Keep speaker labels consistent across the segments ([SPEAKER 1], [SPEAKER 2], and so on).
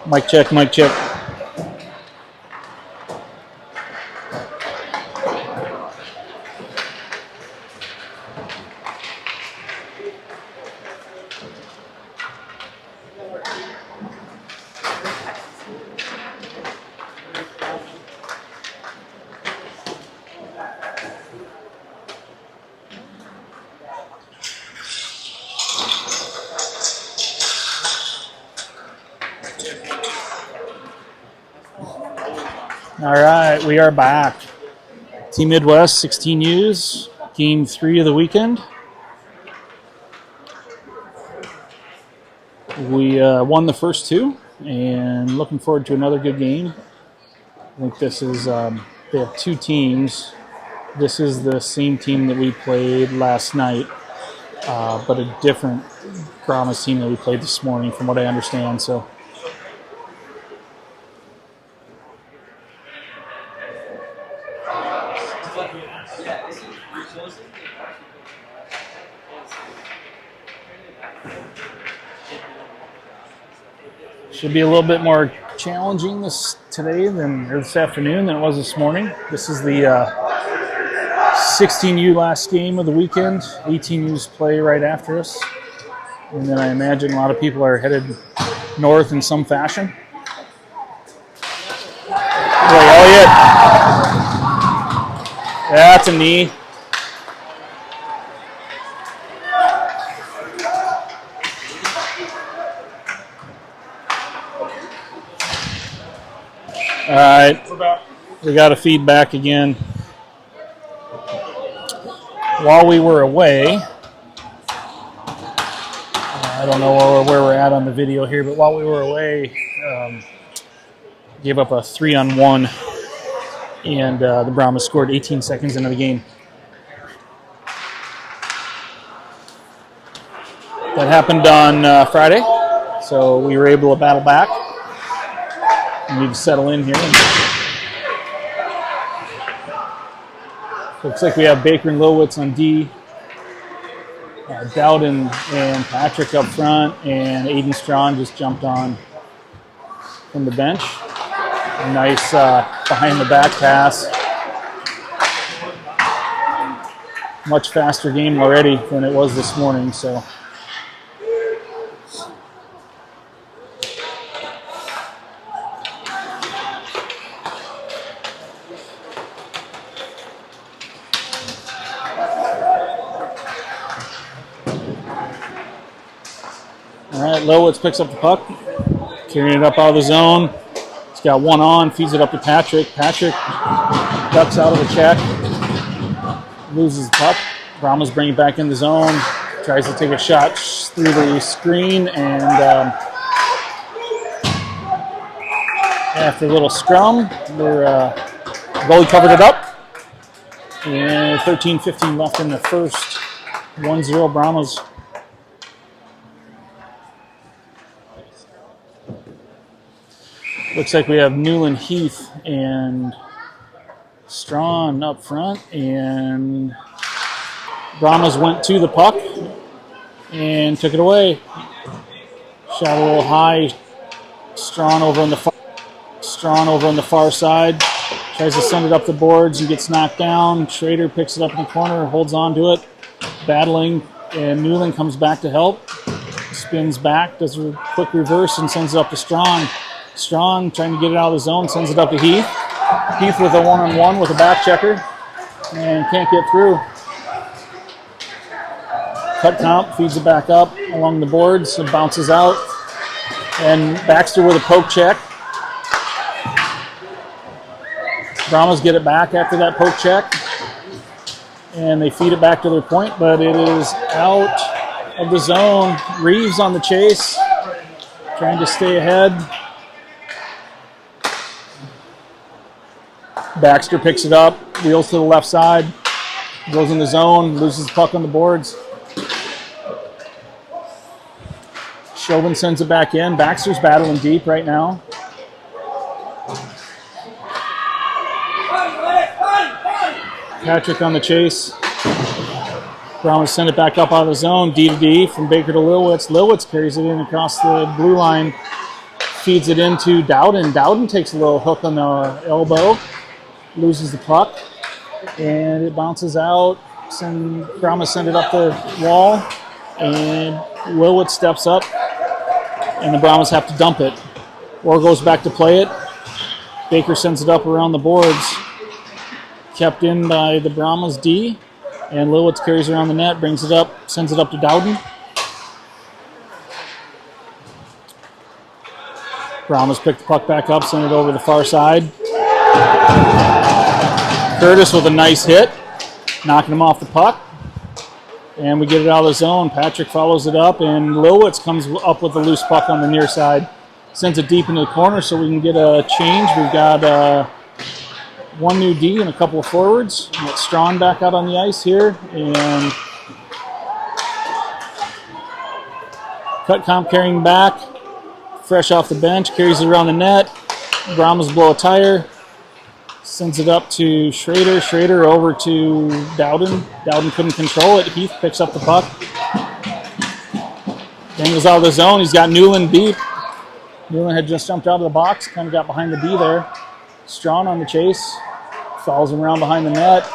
[SPEAKER 1] Mic check, mic check. All right, we are back. Team Midwest 16U's, game 3 of the weekend. We won the first 2 and looking forward to another good game. I think this is, they have 2 teams. This is the same team that we played last night, but a different Brahmas team that we played this morning from what I understand. So. Should be a little bit more challenging this afternoon than it was this morning. This is the 16U last game of the weekend. 18U's play right after us. And then I imagine a lot of people are headed north in some fashion. Boy, Elliott. That's a knee. All right, we got a feedback again. While we were away, I don't know where we're at on the video here, but while we were away, gave up a 3-on-1, and the Brahmas scored 18 seconds into the game. That happened on Friday, so we were able to battle back. We need to settle in here. Looks like we have Baker and Lowitz on D. Dowden and Patrick up front, and Aiden Strawn just jumped on from the bench. A nice behind the back pass. Much faster game already than it was this morning, so. All right, Lowitz picks up the puck, carrying it up out of the zone. He's got one on, feeds it up to Patrick. Patrick ducks out of the check, loses the puck. Brahmas bring it back in the zone, tries to take a shot through the screen, and after a little scrum, their goalie covered it up. And 13-15 left in the first. 1-0 Brahmas. Looks like we have Newland, Heath, and Strawn up front, and Brahmas went to the puck and took it away. Shot a little high. Strawn over on the far side. Tries to send it up the boards and gets knocked down. Schrader picks it up in the corner, holds on to it, battling, and Newland comes back to help. Spins back, does a quick reverse, and sends it up to Strawn. Strawn trying to get it out of the zone, sends it up to Heath. Heath with a one-on-one with a back checker and can't get through. Cut comp, feeds it back up along the boards and bounces out. And Baxter with a poke check. Brahmas get it back after that poke check. And they feed it back to their point, but it is out of the zone. Reeves on the chase, trying to stay ahead. Baxter picks it up, wheels to the left side, goes in the zone, loses the puck on the boards. Chauvin sends it back in. Baxter's battling deep right now. Patrick on the chase. Brahmas send it back up out of the zone. D to D from Baker to Lilwitz. Lilwitz carries it in across the blue line. feeds it into Dowden. Dowden takes a little hook on the elbow, loses the puck, and it bounces out. Brahmas send it up the wall, and Lilwitz steps up, and the Brahmas have to dump it. Orr goes back to play it. Baker sends it up around the boards. Kept in by the Brahmas D, and Lilwitz carries around the net, brings it up, sends it up to Dowden. Brahmas pick the puck back up, send it over the far side. Curtis with a nice hit, knocking him off the puck. And we get it out of the zone. Patrick follows it up, and Lilwitz comes up with a loose puck on the near side. Sends it deep into the corner so we can get a change. We've got one new D and a couple of forwards. We got Strawn back out on the ice here. And Cutcomp carrying back. Fresh off the bench, carries it around the net. Brahmas blow a tire. Sends it up to Schrader. Schrader over to Dowden. Dowden couldn't control it. Heath picks up the puck. Dangles out of the zone. He's got Newland deep. Newland had just jumped out of the box. Kind of got behind the D there. Strawn on the chase. Follows him around behind the net.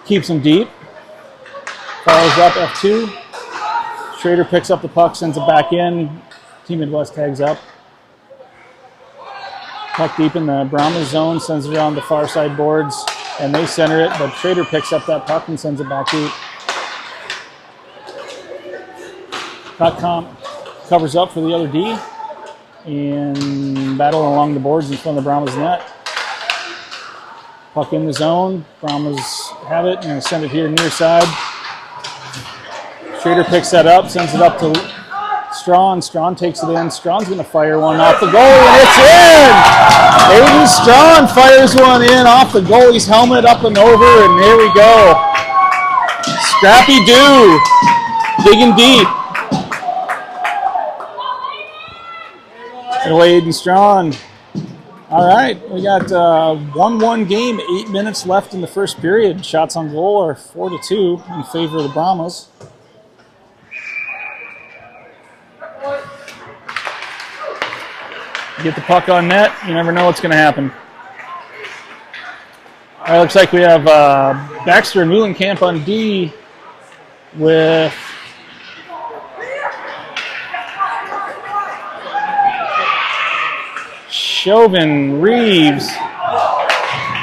[SPEAKER 1] Keeps him deep. Follows up F2. Schrader picks up the puck, sends it back in. Team Midwest tags up. Puck deep in the Brahmas zone, sends it around the far side boards, and they center it, but Schrader picks up that puck and sends it back deep. Cutcomp covers up for the other D and battle along the boards in front of the Brahmas net. Puck in the zone. Brahmas have it and send it here near side. Schrader picks that up, sends it up to Strawn. Strawn takes it in. Strawn's going to fire one off the goalie, and it's in! Aiden Strawn fires one in off the goalie's helmet, up and over, and there we go. Scrappy Doo, digging deep. Away Aiden Strawn. All right, we got 1-1 game, 8 minutes left in the first period. Shots on goal are 4-2 in favor of the Brahmas. Get the puck on net, you never know what's going to happen. All right, looks like we have Baxter and Muhlenkamp on D with Chauvin, Reeves,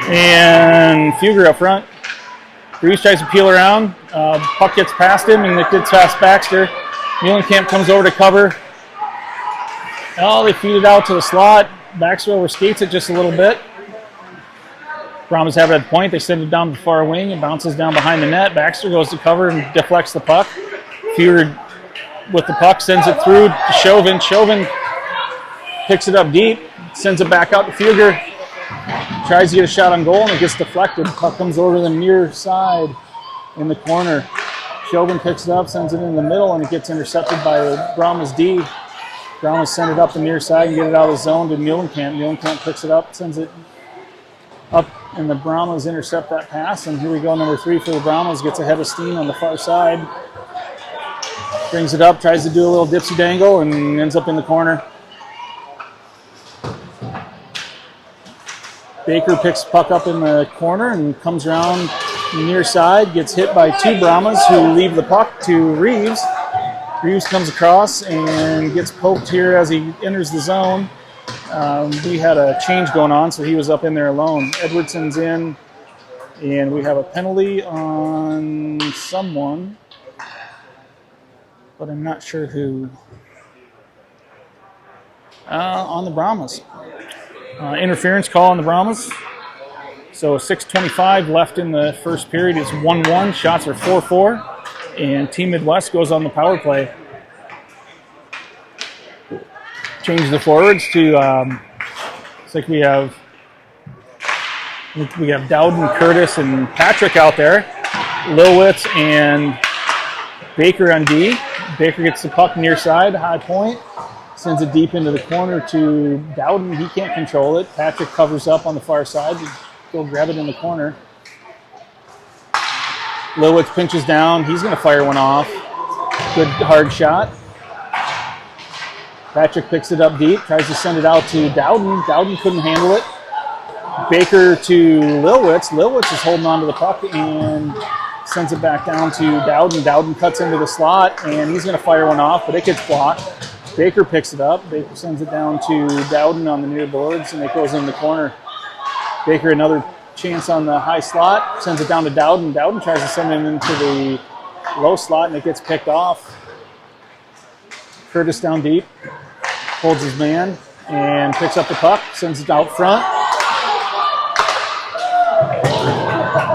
[SPEAKER 1] and Fugger up front. Reeves tries to peel around. Puck gets past him, and it gets past Baxter. Muhlenkamp comes over to cover. Oh, they feed it out to the slot. Baxter overskates it just a little bit. Brahmas have it at the point. They send it down the far wing. It bounces down behind the net. Baxter goes to cover and deflects the puck. Fugger with the puck sends it through to Chauvin. Chauvin picks it up deep, sends it back out to Fugger. Tries to get a shot on goal, and it gets deflected. Puck comes over the near side in the corner. Chauvin picks it up, sends it in the middle, and it gets intercepted by the Brahmas D. Brahmas send it up the near side and get it out of the zone to Muhlenkamp. Muhlenkamp picks it up, sends it up, and the Brahmas intercept that pass. And here we go, number 3 for the Brahmas. Gets ahead of steam on the far side. Brings it up, tries to do a little dipsy dangle, and ends up in the corner. Baker picks puck up in the corner and comes around near side. Gets hit by 2 Brahmas who leave the puck to Reeves. Reeves comes across and gets poked here as he enters the zone. We had a change going on, so he was up in there alone. Edwardson's in, and we have a penalty on someone, but I'm not sure who. On the Brahmas. Interference call on the Brahmas. So 6:25 left in the first period. It's 1-1. Shots are 4-4. And Team Midwest goes on the power play. Change the forwards to, looks like we have Dowden, Curtis, and Patrick out there. Lilwitz and Baker on D. Baker gets the puck near side, high point. Sends it deep into the corner to Dowden. He can't control it. Patrick covers up on the far side. Go grab it in the corner. Lilwitz pinches down. He's going to fire one off. Good hard shot. Patrick picks it up deep, tries to send it out to Dowden. Dowden couldn't handle it. Baker to Lilwitz. Lilwitz is holding on to the puck and sends it back down to Dowden. Dowden cuts into the slot, and he's going to fire one off, but it gets blocked. Baker picks it up. Baker sends it down to Dowden on the near boards, and it goes in the corner. Baker another chance on the high slot, sends it down to Dowden. Dowden tries to send it into the low slot, and it gets picked off. Curtis down deep, holds his man, and picks up the puck, sends it out front.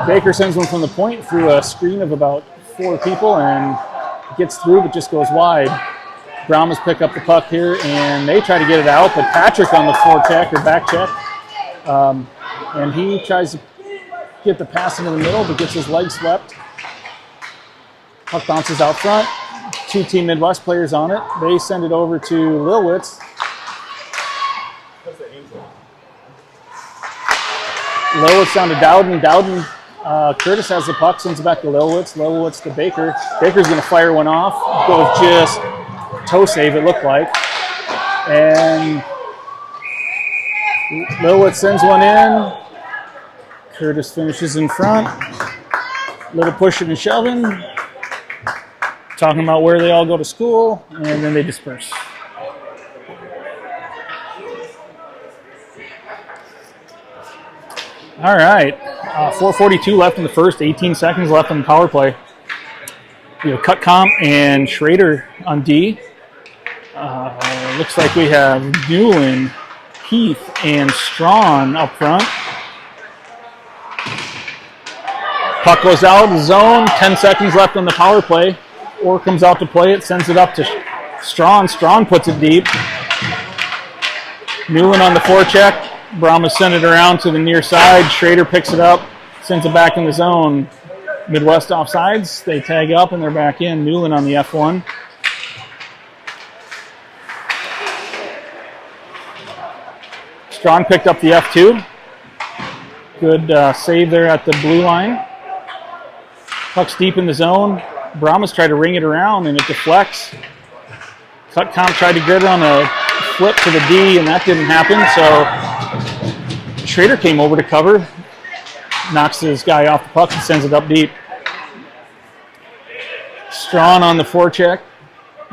[SPEAKER 1] Baker sends one from the point through a screen of about 4 people and gets through, but just goes wide. Brahmas pick up the puck here, and they try to get it out, but Patrick on the forecheck or back check, and he tries to get the pass into the middle, but gets his leg swept. Puck bounces out front. 2 Team Midwest players on it. They send it over to Lilwitz. Lilwitz down to Dowden. Dowden, Curtis has the puck, sends it back to Lilwitz. Lilwitz to Baker. Baker's going to fire one off. Goes just toe save, it looked like. And Lilwitz sends one in. Curtis finishes in front. Little pushing and shoving. Talking about where they all go to school, and then they disperse. All right, 4:42 left in the first, 18 seconds left on the power play. We have Cutcomb and Schrader on D. Looks like we have Newland, Heath, and Strawn up front. Puck goes out of the zone, 10 seconds left on the power play. Orr comes out to play it, sends it up to Strawn. Strawn puts it deep. Newland on the forecheck. Brahmas sent it around to the near side. Schrader picks it up, sends it back in the zone. Midwest offsides. They tag up and they're back in. Newland on the F1. Strawn picked up the F2. Good save there at the blue line. Puck's deep in the zone. Brahmas tried to ring it around, and it deflects. Cutcomb tried to get it on a flip to the D, and that didn't happen, so Schrader came over to cover, knocks his guy off the puck, and sends it up deep. Strawn on the forecheck.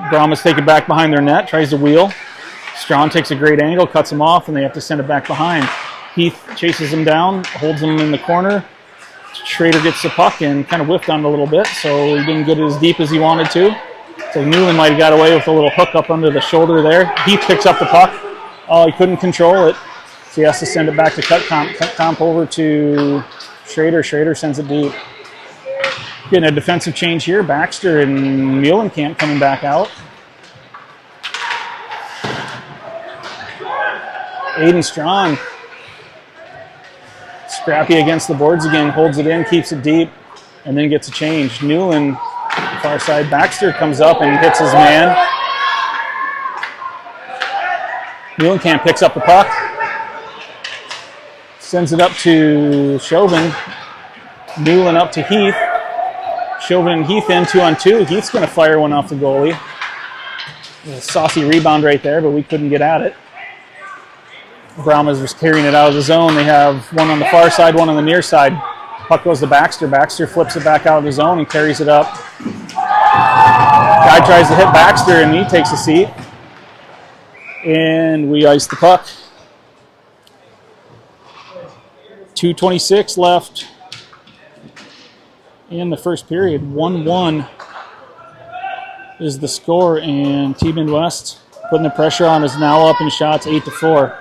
[SPEAKER 1] Brahmas take it back behind their net, tries to wheel. Strawn takes a great angle, cuts him off, and they have to send it back behind. Heath chases him down, holds him in the corner. Schrader gets the puck and kind of whiffed on it a little bit, so he didn't get it as deep as he wanted to. So Newland might have got away with a little hook up under the shoulder there. Heath picks up the puck. Oh, he couldn't control it, so he has to send it back to Cutcomb. Cutcomb over to Schrader. Schrader sends it deep. Getting a defensive change here. Baxter and Muhlenkamp coming back out. Aiden Strawn. Scrappy against the boards again, holds it in, keeps it deep, and then gets a change. Newland, far side. Baxter comes up and hits his man. Muhlenkamp picks up the puck, sends it up to Chauvin. Newland up to Heath. Chauvin and Heath in 2-on-2. Heath's going to fire one off the goalie. A saucy rebound right there, but we couldn't get at it. Brahmas was carrying it out of the zone. They have one on the far side, one on the near side. Puck goes to Baxter. Baxter flips it back out of the zone and carries it up. Guy tries to hit Baxter, and he takes a seat. And we ice the puck. 2:26 left in the first period. 1-1 is the score, and Team Midwest putting the pressure on is now up in shots 8-4.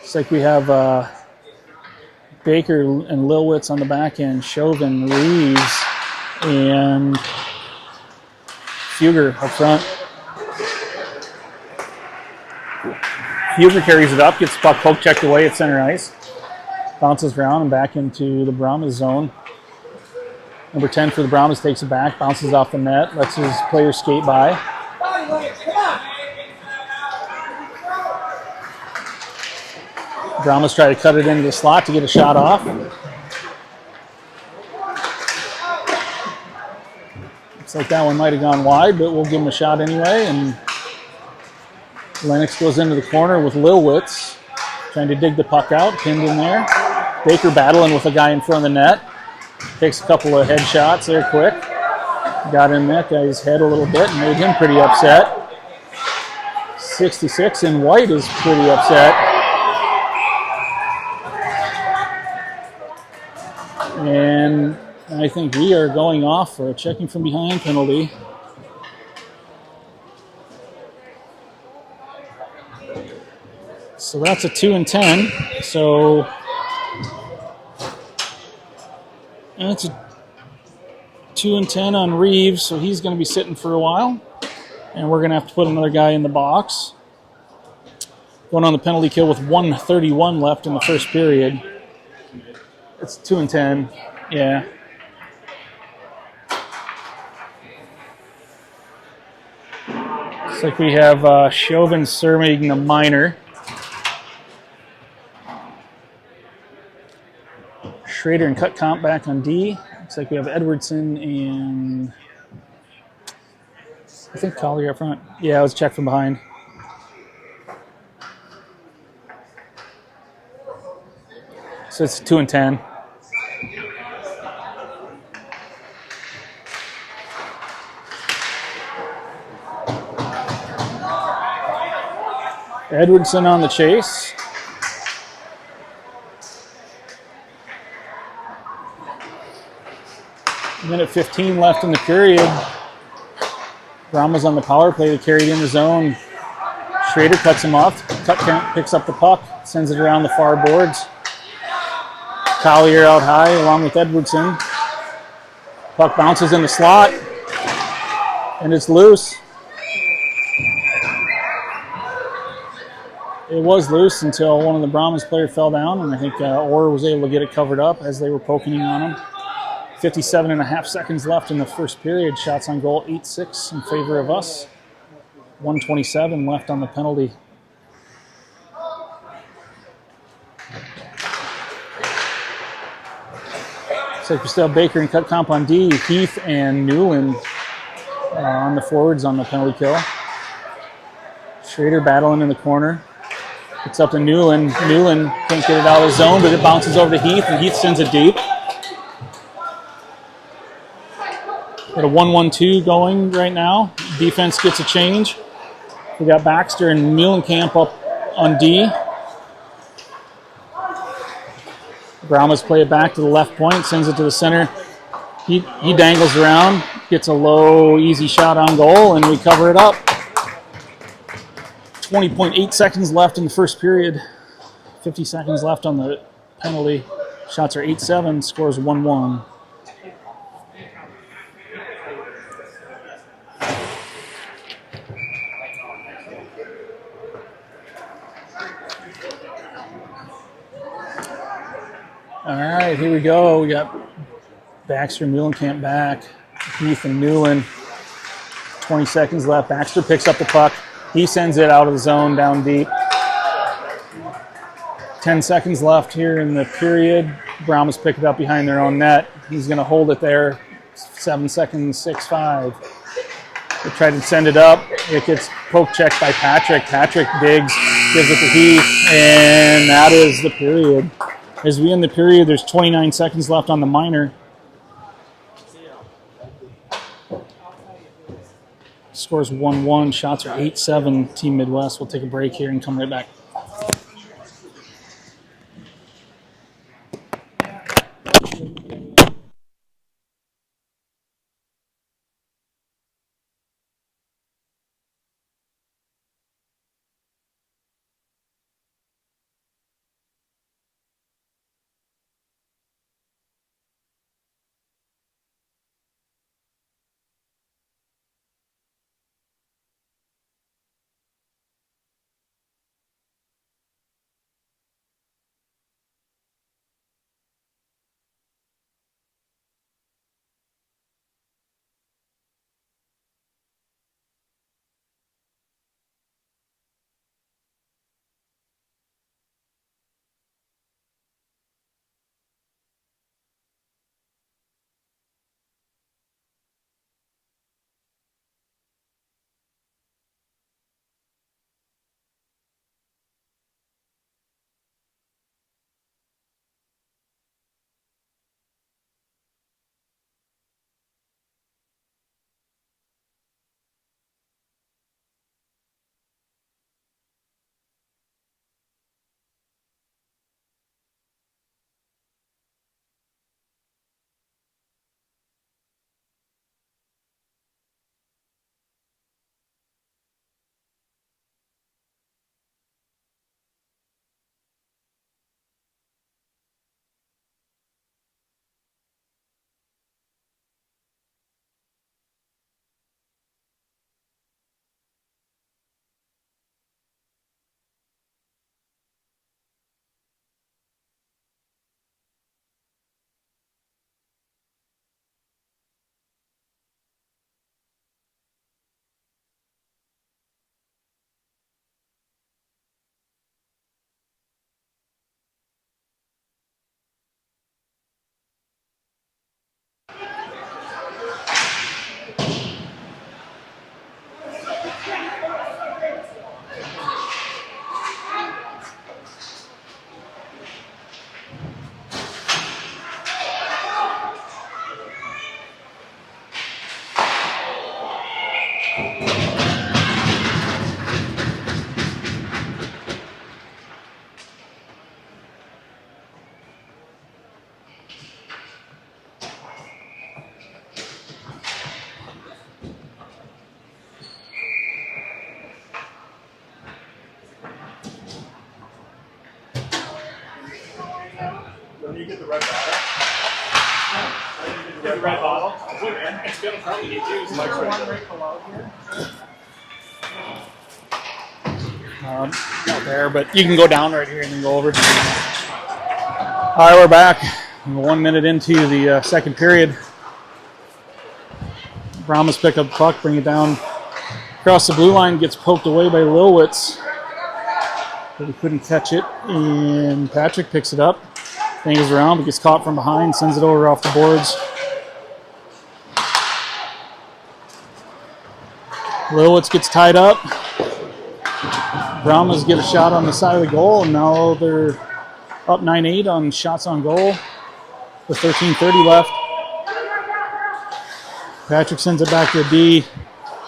[SPEAKER 1] Looks like we have Baker and Lilwitz on the back end, Chauvin, Reeves, and Fugger up front. Fugger carries it up, gets the puck poke checked away at center ice, bounces around and back into the Brahmas zone. Number 10 for the Brahmas takes it back, bounces off the net, lets his players skate by. Brahmas try to cut it into the slot to get a shot off. Looks like that one might have gone wide, but we'll give him a shot anyway. And Lennox goes into the corner with Lilwitz, trying to dig the puck out, pinned in there. Baker battling with a guy in front of the net. Takes a couple of head shots there quick. Got in that guy's head a little bit and made him pretty upset. 66 in white is pretty upset. And I think we are going off for a checking from behind penalty. So that's a 2 and 10. So that's a 2 and 10 on Reeves. So he's going to be sitting for a while. And we're going to have to put another guy in the box. Going on the penalty kill with 1:31 left in the first period. It's 2 and 10. Yeah. Looks like we have Chauvin serving the minor. Schrader and Cutcomp back on D. Looks like we have Edwardson and I think Collier up front. Yeah, it was checked from behind. So it's 2 and 10. Edwardson on the chase. Minute 15 left in the period. Brahmas on the power play. They carried in the zone. Schrader cuts him off. Cutcamp picks up the puck, sends it around the far boards. Collier out high along with Edwardson. Puck bounces in the slot, and it's loose. It was loose until one of the Brahmas players fell down, and I think Orr was able to get it covered up as they were poking on him. 57 and a half seconds left in the first period. Shots on goal 8-6 in favor of us. 1:27 left on the penalty. Looks like we still have Baker and Cutcomp on D. Heath and Newland on the forwards on the penalty kill. Schrader battling in the corner. It's up to Newland. Newland can't get it out of the zone, but it bounces over to Heath, and Heath sends it deep. Got a 1-1-2 going right now. Defense gets a change. We got Baxter and Muhlenkamp up on D. Brahmas play it back to the left point, sends it to the center. He dangles around, gets a low, easy shot on goal, and we cover it up. 20.8 seconds left in the first period. 50 seconds left on the penalty. Shots are 8-7, scores 1-1. All right, here we go. We got Baxter and Muhlenkamp back. Heath and Newland. 20 seconds left. Baxter picks up the puck. He sends it out of the zone down deep. 10 seconds left here in the period. Brahmas pick it up behind their own net. He's going to hold it there. 7 seconds, 6-5. They try to send it up. It gets poke checked by Patrick. Patrick digs, gives it to Heath, and that is the period. As we end the period, there's 29 seconds left on the minor. Scores 1-1. Shots are 8-7. Team Midwest. We'll take a break here and come right back.
[SPEAKER 2] When you get the red bottle? Get the red bottle? It's going to probably get used. Like one right below here.
[SPEAKER 1] Not there, but you can go down right here and then go over. All right, we're back. We're 1 minute into the second period. Brahmas pick up the puck, bring it down across the blue line, gets poked away by Lilwitz, but he couldn't catch it, and Patrick picks it up, angles around, but gets caught from behind, sends it over off the boards. Lilwitz gets tied up. Brahmas get a shot on the side of the goal, and now they're up 9-8 on shots on goal with 13:30 left. Patrick sends it back to D.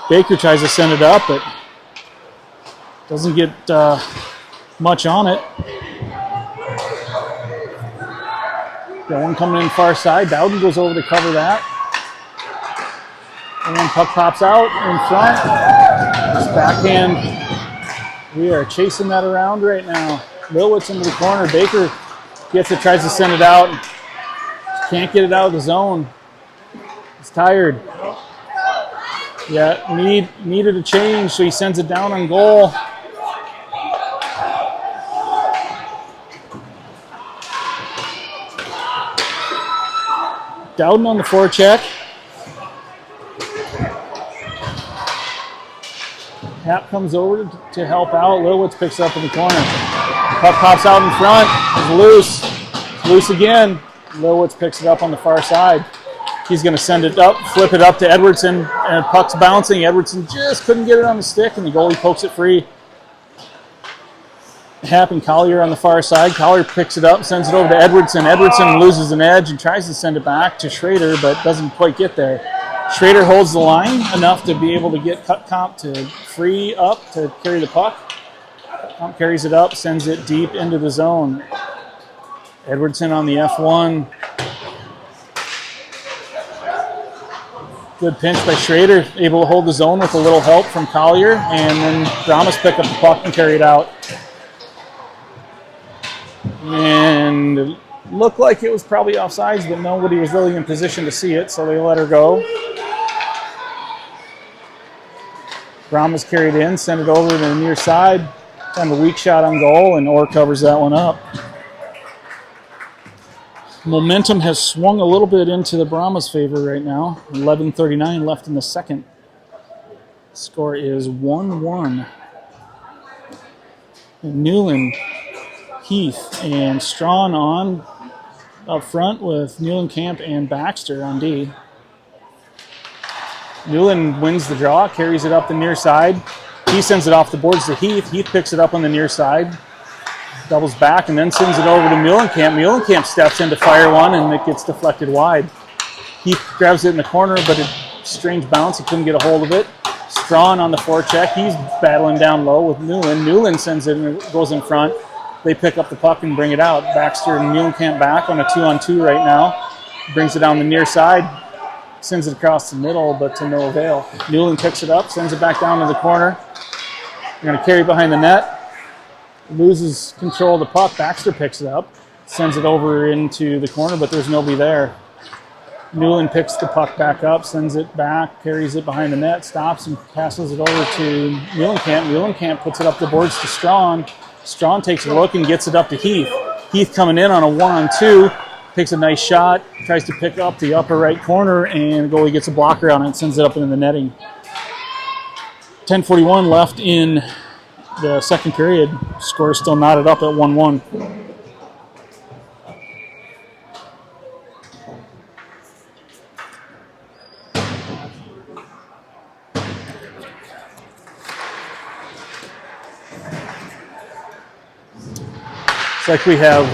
[SPEAKER 1] Baker tries to send it up, but doesn't get much on it. Got one coming in far side. Dowden goes over to cover that. And then puck pops out in front. Just backhand. We are chasing that around right now. Lilwitz into the corner. Baker gets it, tries to send it out. Can't get it out of the zone. He's tired. Yeah, needed a change, so he sends it down on goal. Dowden on the forecheck. Hap comes over to help out. Lilwitz picks up in the corner. Puck pops out in front. It's loose. It's loose again. Lilwitz picks it up on the far side. He's going to send it up, flip it up to Edwardson, and puck's bouncing. Edwardson just couldn't get it on the stick, and the goalie pokes it free. Hap and Collier on the far side. Collier picks it up, sends it over to Edwardson. Edwardson loses an edge and tries to send it back to Schrader, but doesn't quite get there. Schrader holds the line enough to be able to get Comp to free up to carry the puck. Comp carries it up, sends it deep into the zone. Edwardson on the F1. Good pinch by Schrader, able to hold the zone with a little help from Collier, and then Brahmas pick up the puck and carry it out. And it looked like it was probably offsides, but nobody was really in position to see it, so they let her go. Brahmas carried in, sent it over to the near side, kind of a weak shot on goal, and Orr covers that one up. Momentum has swung a little bit into the Brahmas' favor right now. 11:39 left in the second. Score is 1-1. And Newland, Heath, and Strawn on up front with Newland-Camp and Baxter on D. Newland wins the draw, carries it up the near side. He sends it off the boards to Heath. Heath picks it up on the near side. Doubles back and then sends it over to Muhlenkamp. Muhlenkamp steps in to fire one, and it gets deflected wide. Heath grabs it in the corner, but a strange bounce. He couldn't get a hold of it. Strawn on the forecheck. He's battling down low with Newland. Newland sends it and it goes in front. They pick up the puck and bring it out. Baxter and Muhlenkamp back on a 2-on-2 right now. Brings it down the near side. Sends it across the middle, but to no avail. Newland picks it up, sends it back down to the corner. They're going to carry behind the net. Loses control of the puck. Baxter picks it up, sends it over into the corner, but there's nobody there. Newland picks the puck back up, sends it back, carries it behind the net, stops and passes it over to Muhlenkamp. Muhlenkamp puts it up the boards to Strawn. Strawn takes a look and gets it up to Heath. Heath coming in on a 1-on-2, takes a nice shot, tries to pick up the upper right corner, and the goalie gets a blocker on it and sends it up into the netting. 10:41 left in the second period. Score is still knotted up at 1-1. It's like we have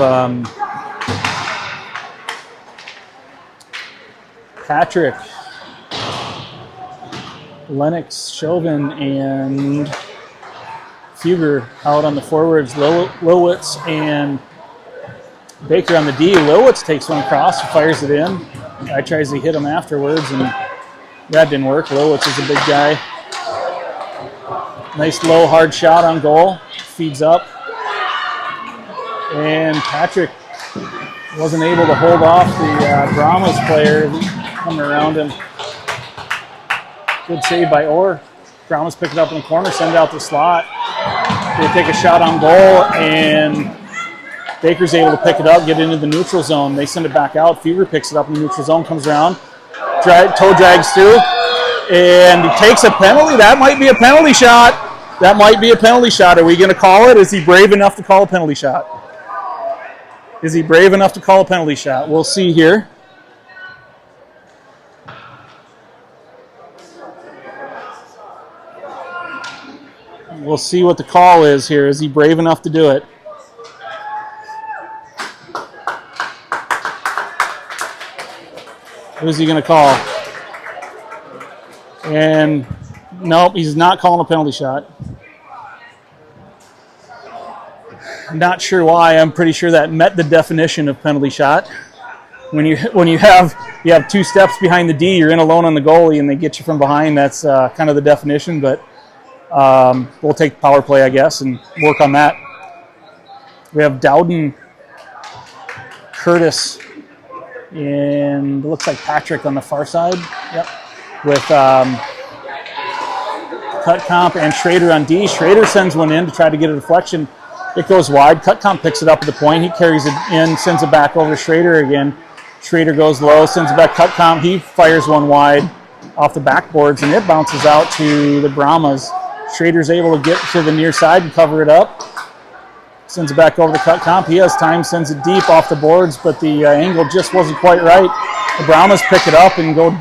[SPEAKER 1] Patrick, Lennox, Chauvin, and Fugger out on the forwards. Lilwitz and Baker on the D. Lilwitz takes one across, fires it in. Guy tries to hit him afterwards, and that didn't work. Lilwitz is a big guy. Nice low, hard shot on goal. Feeds up. And Patrick Wasn't able to hold off the Brahmas player coming around him. Good save by Orr. Brahmas pick it up in the corner, send it out the slot. They take a shot on goal, and Baker's able to pick it up, get into the neutral zone. They send it back out. Fever picks it up in the neutral zone, comes around, toe drags through, and he takes a penalty. That might be a penalty shot. That might be a penalty shot. Are we going to call it? Is he brave enough to call a penalty shot? Is he brave enough to call a penalty shot? We'll see here. We'll see what the call is here. Is he brave enough to do it? Who's he going to call? And nope, he's not calling a penalty shot. I'm not sure why. I'm pretty sure that met the definition of penalty shot. When you have 2 steps behind the D, you're in alone on the goalie, and they get you from behind. That's kind of the definition. But we'll take power play, I guess, and work on that. We have Dowden, Curtis, and it looks like Patrick on the far side. Yep, with Cutcomp and Schrader on D. Schrader sends one in to try to get a deflection. It goes wide. Cutcomp picks it up at the point. He carries it in, sends it back over to Schrader again. Schrader goes low, sends it back. Cutcomp, he fires one wide off the backboards, and it bounces out to the Brahmas. Schrader's able to get to the near side and cover it up. Sends it back over to Cutcomp. He has time, sends it deep off the boards, but the angle just wasn't quite right. The Brahmas pick it up and go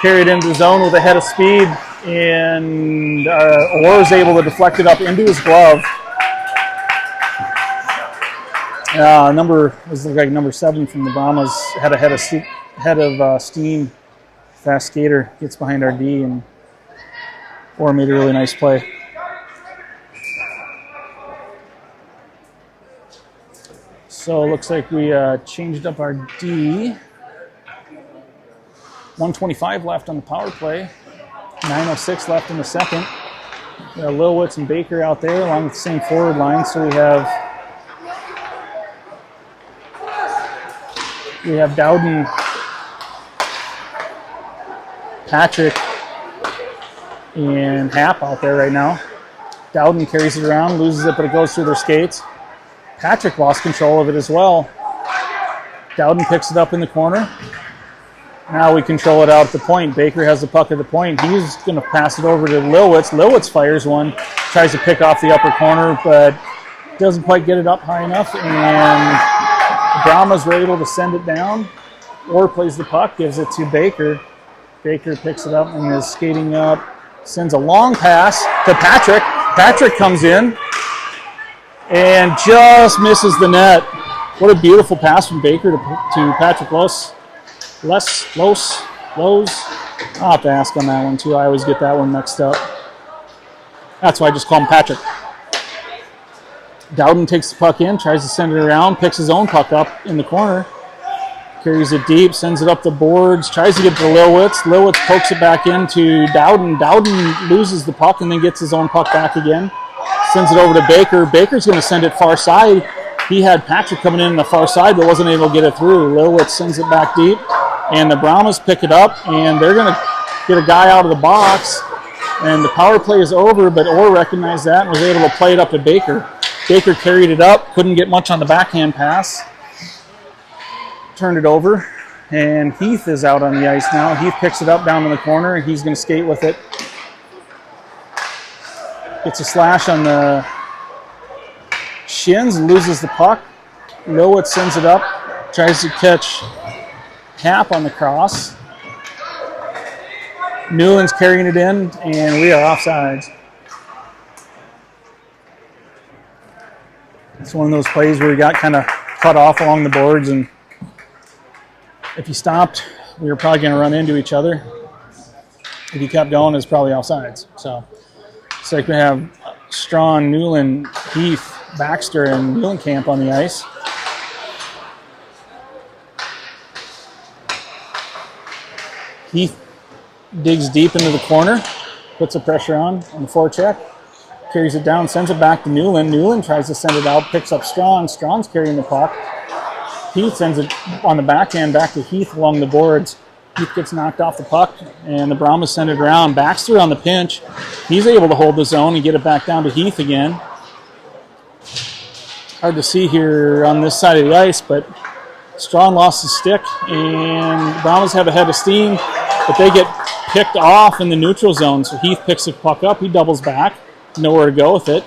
[SPEAKER 1] carry it into the zone with a head of speed, and Orr is able to deflect it up into his glove. Number 7 from the Brahmas had a head of steam. Fast skater gets behind our D, and Orr made a really nice play. So it looks like we changed up our D. 1:25 left on the power play. 9:06 left in the second. We have Lilwitz and Baker out there along with the same forward line. So we have Dowden, Patrick, and Happ out there right now. Dowden carries it around, loses it, but it goes through their skates. Patrick lost control of it as well. Dowden picks it up in the corner. Now we control it out at the point. Baker has the puck at the point. He's going to pass it over to Lilwitz. Lilwitz fires one, tries to pick off the upper corner, but doesn't quite get it up high enough, and the Brahmas were able to send it down. Orr plays the puck, gives it to Baker. Baker picks it up and is skating up, sends a long pass to Patrick. Patrick comes in and just misses the net. What a beautiful pass from Baker to Patrick Lowe's. I'll have to ask on that one too. I always get that one mixed up. That's why I just call him Patrick. Dowden takes the puck in, tries to send it around, picks his own puck up in the corner, carries it deep, sends it up the boards, tries to get to Lilwitz. Lilwitz pokes it back into Dowden. Dowden loses the puck and then gets his own puck back again. Sends it over to Baker. Baker's going to send it far side. He had Patrick coming in on the far side but wasn't able to get it through. Lilwitz sends it back deep, and the Brahmas pick it up, and they're going to get a guy out of the box, and the power play is over, but Orr recognized that and was able to play it up to Baker. Baker carried it up, couldn't get much on the backhand pass, turned it over, and Heath is out on the ice now. Heath picks it up down in the corner, and he's going to skate with it. Gets a slash on the shins, loses the puck. Lilwitz sends it up, tries to catch Happ on the cross. Newland's carrying it in, and we are offsides. It's one of those plays where we got kind of cut off along the boards, and if he stopped, we were probably going to run into each other. If he kept going, it's probably offsides. So it's like we have Strawn, Newland, Heath, Baxter, and Muhlenkamp on the ice. Heath digs deep into the corner, puts the pressure on the forecheck. carries it down, sends it back to Newland. Newland tries to send it out, picks up Strong. Strong's carrying the puck. Heath sends it on the backhand back to Heath along the boards. Heath gets knocked off the puck, and the Brahmas send it around. Baxter on the pinch. He's able to hold the zone and get it back down to Heath again. Hard to see here on this side of the ice, but Strong lost his stick, and the Brahmas have a head of steam, but they get picked off in the neutral zone. So Heath picks the puck up. He doubles back. Nowhere to go with it.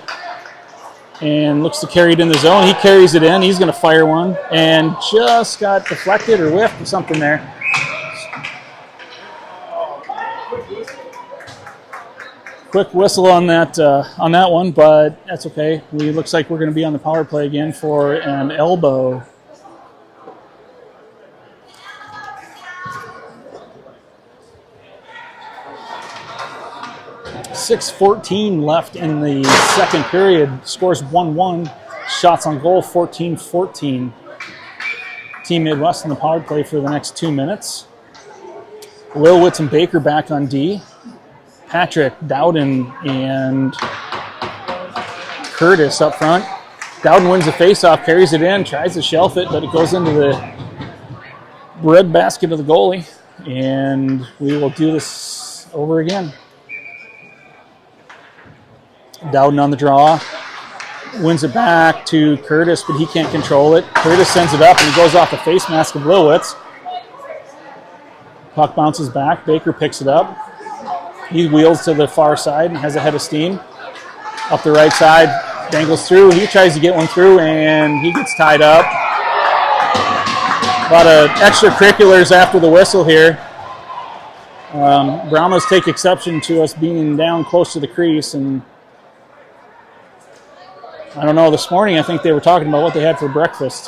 [SPEAKER 1] And looks to carry it in the zone. He carries it in. He's going to fire one. And just got deflected or whiffed or something there. Quick whistle on that one, but that's okay. It looks like we're going to be on the power play again for an elbow. 6:14 left in the second period. Scores 1-1. Shots on goal 14-14. Team Midwest in the power play for the next 2 minutes. Lilwitz and Baker back on D. Patrick, Dowden, and Curtis up front. Dowden wins the faceoff, carries it in, tries to shelf it, but it goes into the red basket of the goalie. And we will do this over again. Dowden on the draw, wins it back to Curtis, but he can't control it. Curtis sends it up, and it goes off the face mask of Lilwitz. Puck bounces back. Baker picks it up. He wheels to the far side and has a head of steam. Up the right side, dangles through. He tries to get one through, and he gets tied up. A lot of extracurriculars after the whistle here. Brahmas take exception to us being down close to the crease, and I don't know, this morning I think they were talking about what they had for breakfast.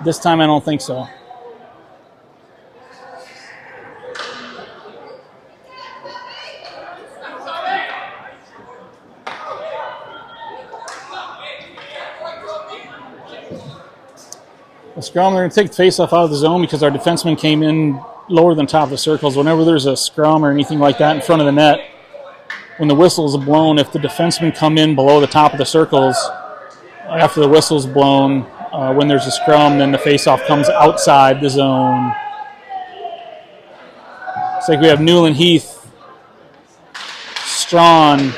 [SPEAKER 1] This time I don't think so. The scrum, they're going to take the faceoff out of the zone because our defenseman came in lower than top of the circles. Whenever there's a scrum or anything like that in front of the net, when the whistle is blown, if the defensemen come in below the top of the circles, after the whistle's blown, when there's a scrum, then the faceoff comes outside the zone. It's like we have Newland, Heath, Strawn,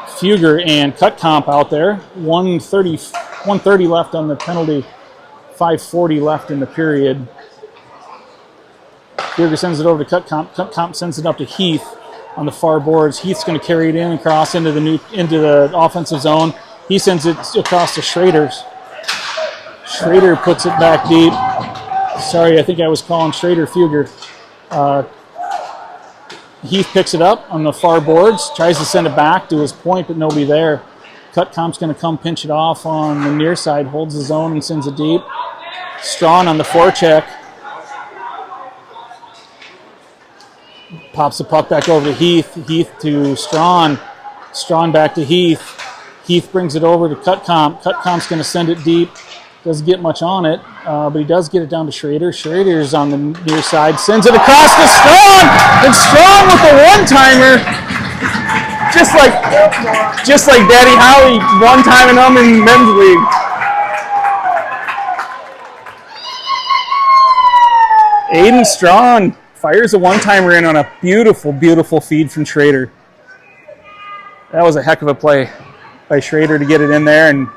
[SPEAKER 1] Fugger, and Cutcomp out there. 1:30 left on the penalty. 5:40 left in the period. Fugger sends it over to Cutcomp. Cutcomp sends it up to Heath on the far boards. Heath's going to carry it in and cross into the offensive zone. He sends it across to Schrader's. Schrader puts it back deep. Sorry, I think I was calling Schrader Fugger. Heath picks it up on the far boards, tries to send it back to his point, but nobody there. Cutcomp's going to come pinch it off on the near side, holds the zone and sends it deep. Strawn on the forecheck. Pops the puck back over to Heath. Heath to Strawn. Strawn back to Heath. Heath brings it over to Cutcomp. Cutcomp's going to send it deep. Doesn't get much on it, but he does get it down to Schrader. Schrader's on the near side. Sends it across to Strawn! And Strawn with a one-timer. Just like Daddy Howie one-timing them in men's league. Aiden Strawn fires a one-timer in on a beautiful, beautiful feed from Schrader. That was a heck of a play by Schrader to get it in there and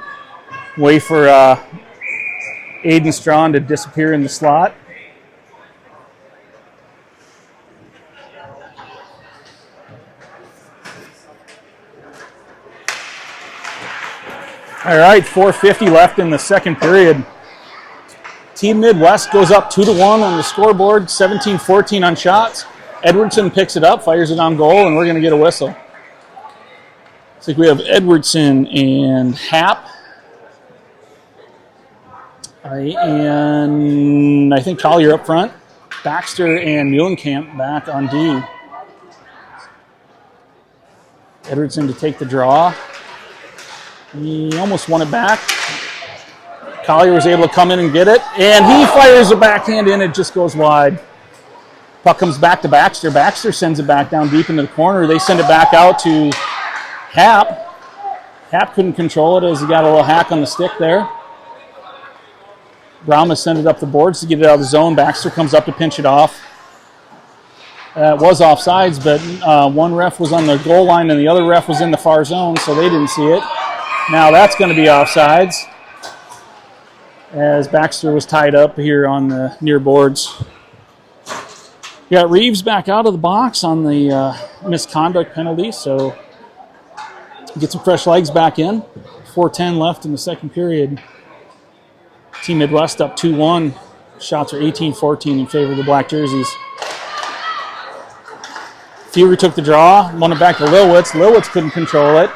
[SPEAKER 1] wait for Aiden Strawn to disappear in the slot. All right, 4:50 left in the second period. Team Midwest goes up 2-1 on the scoreboard, 17-14 on shots. Edwardson picks it up, fires it on goal, and we're going to get a whistle. Looks like we have Edwardson and Happ. And I think Collier up front. Baxter and Muhlenkamp back on D. Edwardson to take the draw. He almost won it back. Collier was able to come in and get it, and he fires a backhand in. It just goes wide. Puck comes back to Baxter. Baxter sends it back down deep into the corner. They send it back out to Hap couldn't control it as he got a little hack on the stick there. Brahmas sent it up the boards to get it out of the zone. Baxter comes up to pinch it off. It was offsides, but one ref was on the goal line and the other ref was in the far zone, so they didn't see it. Now that's going to be offsides as Baxter was tied up here on the near boards. We got Reeves back out of the box on the misconduct penalty, so get some fresh legs back in. 4:10 left in the second period. Team Midwest up 2-1. Shots are 18-14 in favor of the black jerseys. Fury took the draw, won it back to Lilwitz. Lilwitz couldn't control it.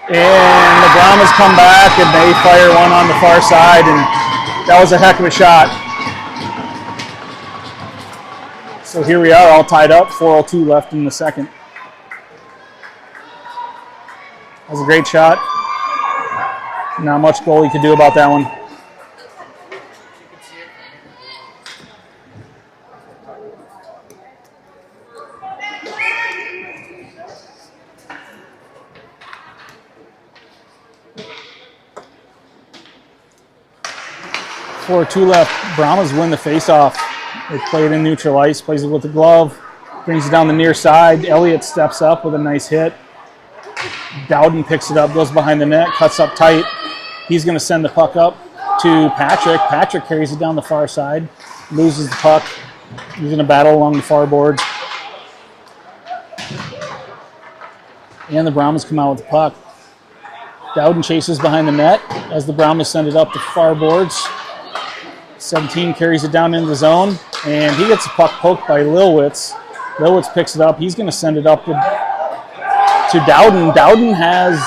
[SPEAKER 1] And the Brahmas come back and they fire one on the far side, and that was a heck of a shot. So here we are all tied up, 4:02 left in the second. That was a great shot. Not much goalie could do about that one. Two left. Brahmas win the face-off. They play it in neutral ice, plays it with the glove, brings it down the near side. Elliott steps up with a nice hit. Dowden picks it up, goes behind the net, cuts up tight. He's going to send the puck up to Patrick. Patrick carries it down the far side, loses the puck. He's going to battle along the far boards. And the Brahmas come out with the puck. Dowden chases behind the net as the Brahmas send it up the far boards. 17 carries it down into the zone, and he gets the puck poked by Lilwitz. Lilwitz picks it up. He's going to send it up to Dowden. Dowden has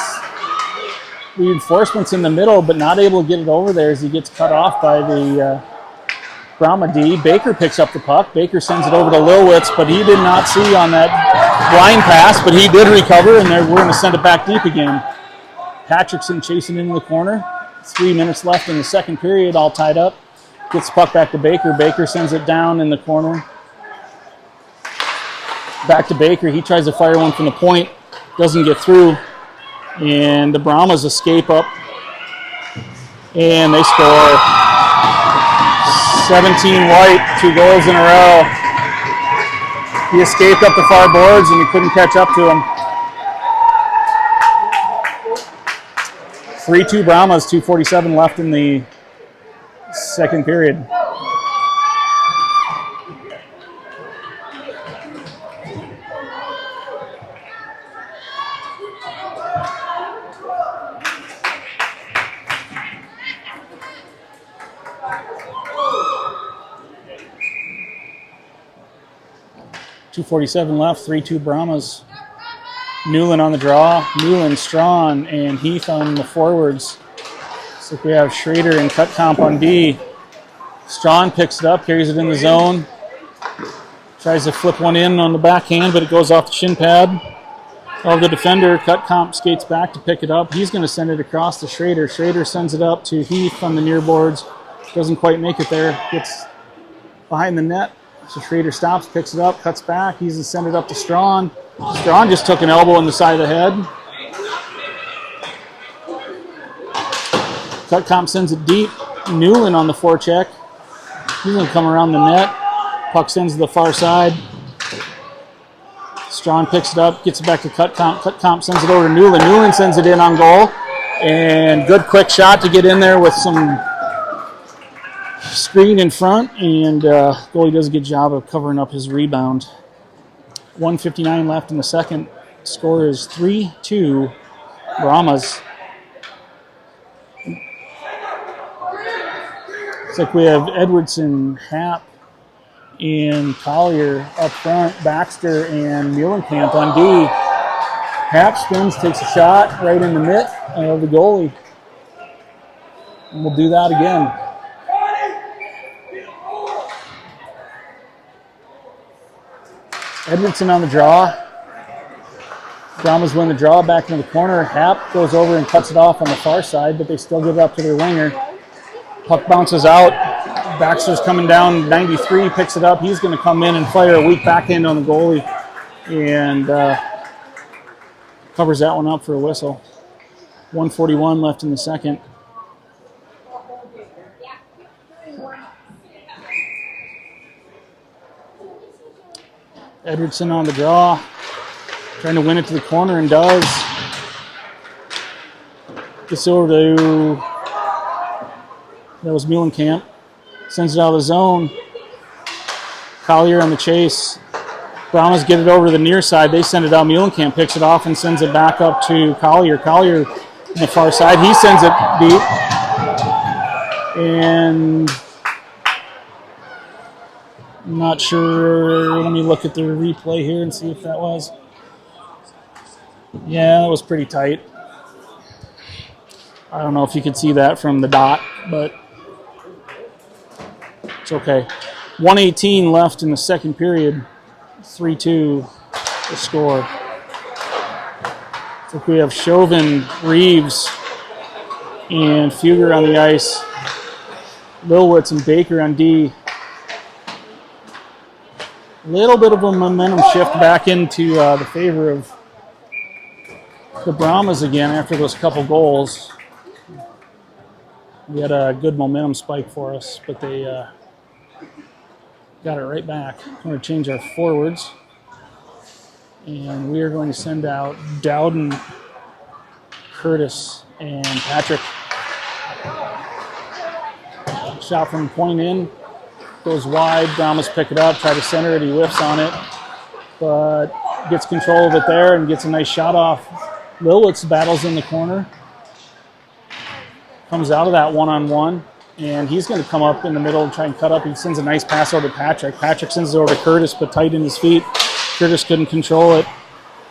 [SPEAKER 1] reinforcements in the middle, but not able to get it over there as he gets cut off by the Brahma D. Baker picks up the puck. Baker sends it over to Lilwitz, but he did not see on that blind pass, but he did recover, and we're going to send it back deep again. Patrickson chasing into the corner. 3 minutes left in the second period, all tied up. Gets the puck back to Baker. Baker sends it down in the corner. Back to Baker. He tries to fire one from the point. Doesn't get through. And the Brahmas escape up. And they score. 17 White, 2 goals in a row. He escaped up the far boards and he couldn't catch up to him. 3-2 Brahmas, 2:47 left in the second period. .247 left, 3-2 Brahmas. Newland on the draw. Newland, Strawn, and Heath on the forwards. So we have Schrader and Cutcomp on D. Strawn picks it up, carries it in the zone. Tries to flip one in on the backhand, but it goes off the shin pad of the defender. Cutcomp skates back to pick it up. He's going to send it across to Schrader. Schrader sends it up to Heath on the near boards. Doesn't quite make it there. Gets behind the net. So Schrader stops, picks it up, cuts back. He's going to send it up to Strawn. Strawn just took an elbow in the side of the head. Cutcomp sends it deep. Newland on the forecheck. He's going to come around the net. Puck sends to the far side. Strawn picks it up, gets it back to Cutcomp. Cutcomp sends it over to Newland. Newland sends it in on goal. And good quick shot to get in there with some screen in front. And goalie does a good job of covering up his rebound. 1:59 left in the second. Score is 3-2 Brahmas. Looks like we have Edwardson, Hap, and Collier up front. Baxter and Muhlenkamp on D. Hap spins, takes a shot right in the mitt of the goalie. And we'll do that again. Edwardson on the draw. Brahmas win the draw back into the corner. Hap goes over and cuts it off on the far side, but they still give it up to their winger. Puck bounces out. Baxter's coming down 93, picks it up. He's going to come in and fire a weak backhand on the goalie. And Covers that one up for a whistle. 1:41 left in the second. Edwardson on the draw. Trying to win it to the corner and does. Gets over to, that was Muhlenkamp. Sends it out of the zone. Collier on the chase. Brahmas get it over to the near side. They send it out. Muhlenkamp picks it off and sends it back up to Collier. Collier on the far side. He sends it deep. And I'm not sure. Let me look at the replay here and see if that was. Yeah, that was pretty tight. I don't know if you could see that from the dot, but it's okay. 1:18 left in the second period. 3-2 the score. I think we have Chauvin, Reeves, and Fugger on the ice. Lilwitz and Baker on D. Little bit of a momentum shift back into the favor of the Brahmas again after those couple goals. We had a good momentum spike for us, but they got it right back. I'm going to change our forwards. And we are going to send out Dowden, Curtis, and Patrick. Shot from point in. Goes wide. Brahmas pick it up. Try to center it. He whiffs on it. But gets control of it there and gets a nice shot off. Lilwitz battles in the corner. Comes out of that one-on-one. And he's going to come up in the middle and try and cut up. He sends a nice pass over to Patrick. Patrick sends it over to Curtis, but tight in his feet. Curtis couldn't control it.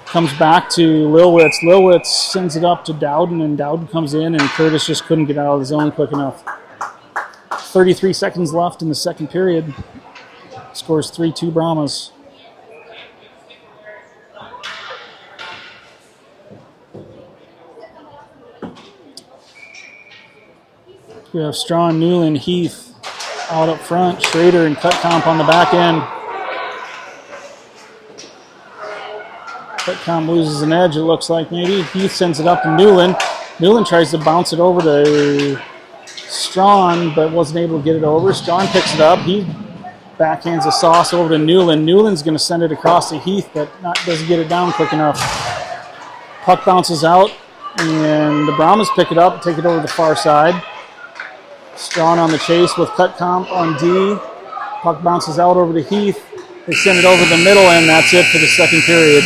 [SPEAKER 1] Comes back to Lilwitz. Lilwitz sends it up to Dowden, and Dowden comes in, and Curtis just couldn't get out of the zone quick enough. 33 seconds left in the second period. Scores 3-2 Brahmas. We have Strawn, Newland, Heath out up front. Schrader and Cutcomp on the back end. Cutcomp loses an edge, it looks like maybe. Heath sends it up to Newland. Newland tries to bounce it over to Strawn, but wasn't able to get it over. Strawn picks it up. He backhands the sauce over to Newland. Newland's going to send it across to Heath, but doesn't get it down quick enough. Puck bounces out, and the Brahmas pick it up and take it over the far side. Strawn on the chase with Cutcomp on D. Puck bounces out over to Heath. They send it over the middle, and that's it for the second period.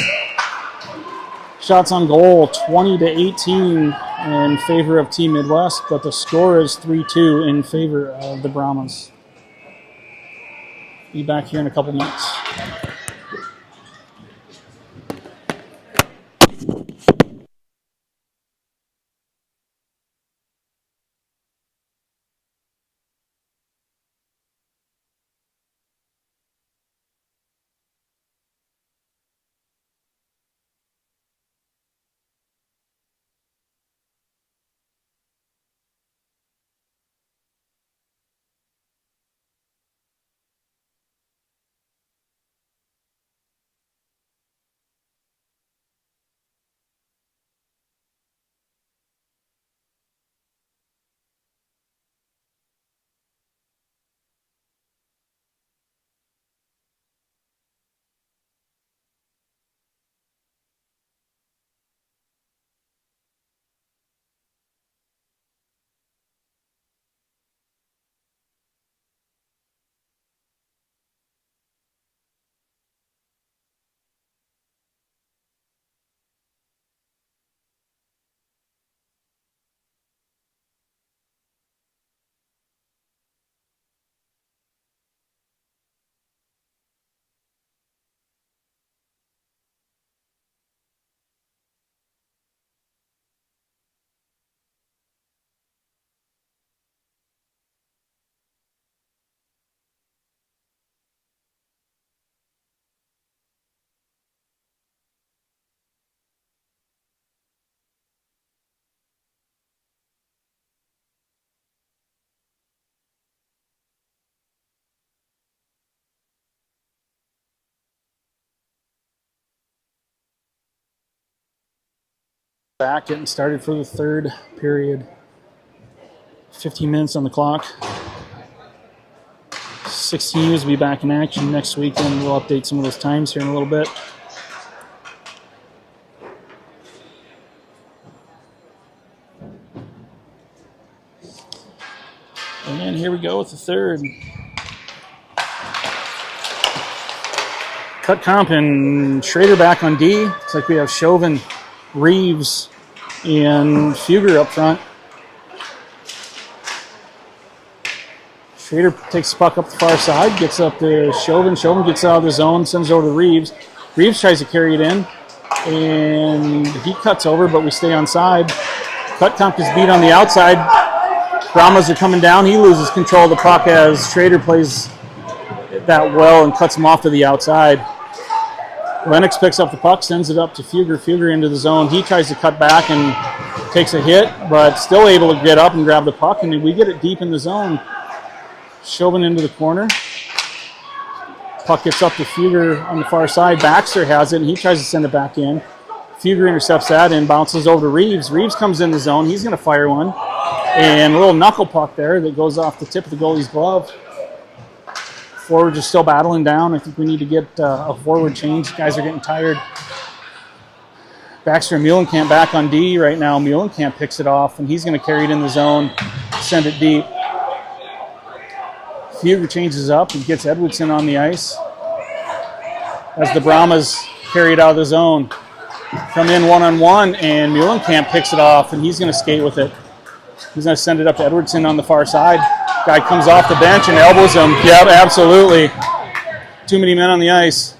[SPEAKER 1] Shots on goal, 20-18 in favor of Team Midwest, but the score is 3-2 in favor of the Brahmas. Be back here in a couple minutes. Back, getting started for the third period. 15 minutes on the clock. 16Us will be back in action next week, and we'll update some of those times here in a little bit. And here we go with the third. Cut comp and Schrader back on D. Looks like we have Chauvin, Reeves, and Fugger up front. Schrader takes the puck up the far side, gets up to Chauvin. Chauvin gets out of the zone, sends it over to Reeves. Reeves tries to carry it in, and he cuts over, but we stay on side. Cut comp is beat on the outside. Brahmas are coming down. He loses control of the puck as Schrader plays that well and cuts him off to the outside. Lennox picks up the puck, sends it up to Fugger. Fugger into the zone. He tries to cut back and takes a hit, but still able to get up and grab the puck, and we get it deep in the zone. Chauvin into the corner. Puck gets up to Fugger on the far side. Baxter has it, and he tries to send it back in. Fugger intercepts that and bounces over to Reeves. Reeves comes in the zone. He's going to fire one. And a little knuckle puck there that goes off the tip of the goalie's glove. Forwards are still battling down. I think we need to get a forward change. Guys are getting tired. Baxter and Muhlenkamp back on D right now. Muhlenkamp picks it off, and he's going to carry it in the zone, send it deep. Fugger changes up and gets Edwardson on the ice as the Brahmas carry it out of the zone. Come in one-on-one, and Muhlenkamp picks it off, and he's going to skate with it. He's going to send it up to Edwardson on the far side. Guy comes off the bench and elbows him. Yep, absolutely. Too many men on the ice.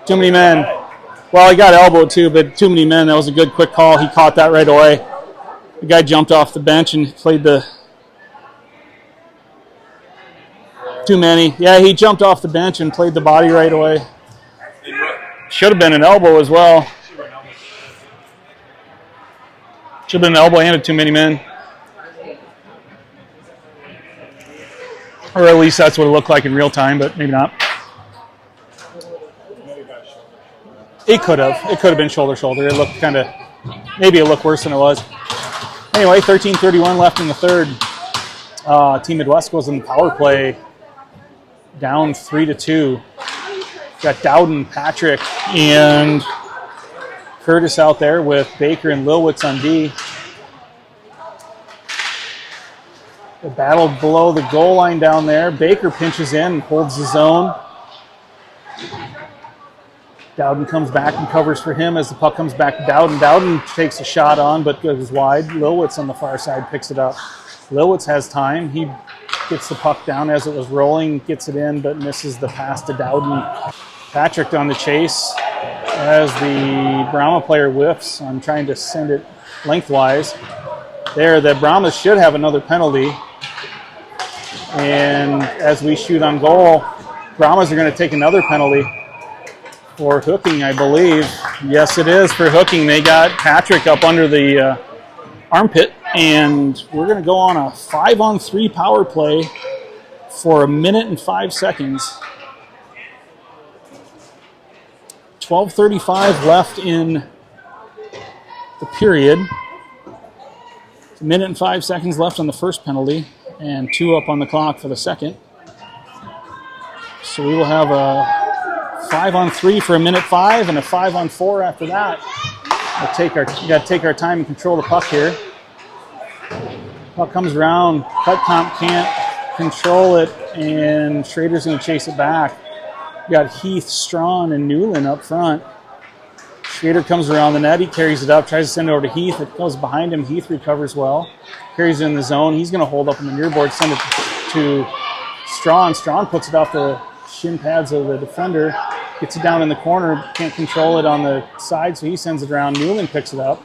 [SPEAKER 1] Too many men. Well, he got elbowed too, but too many men. That was a good quick call. He caught that right away. The guy jumped off the bench and played the... Too many. Yeah, he jumped off the bench and played the body right away. Should have been an elbow as well. Should have been an elbow and too many men. Or at least that's what it looked like in real time, but maybe not. It could have. It could have been shoulder-shoulder. It looked kind of, maybe it looked worse than it was. Anyway, 13:31 left in the third. Team Midwest goes in the power play, down 3-2. Got Dowden, Patrick, and Curtis out there with Baker and Lilwitz on D. The battle below the goal line down there. Baker pinches in and holds the zone. Dowden comes back and covers for him as the puck comes back to Dowden. Dowden takes a shot on but goes wide. Lilwitz on the far side picks it up. Lilwitz has time. He gets the puck down as it was rolling, gets it in, but misses the pass to Dowden. Patrick on the chase as the Brahma player whiffs on trying to send it lengthwise. There, the Brahmas should have another penalty. And as we shoot on goal, Brahmas are going to take another penalty for hooking, I believe. Yes, it is for hooking. They got Patrick up under the armpit, and we're going to go on a 5-on-3 power play for 1 minute and 5 seconds. 12:35 left in the period. 1 minute and 5 seconds left on the first penalty, and 2 up on the clock for the second. So we will have a 5-on-3 for 1 minute 5 and a 5-on-4 after that. We got to take our time and control the puck here. Puck comes around. Cut comp can't control it, and Schrader's going to chase it back. We got Heath, Strawn, and Newland up front. Schrader comes around the net. He carries it up, tries to send it over to Heath. It goes behind him. Heath recovers well. Carries it in the zone. He's going to hold up on the near board, send it to Strawn. Strawn puts it off the shin pads of the defender. Gets it down in the corner. Can't control it on the side, so he sends it around. Newland picks it up.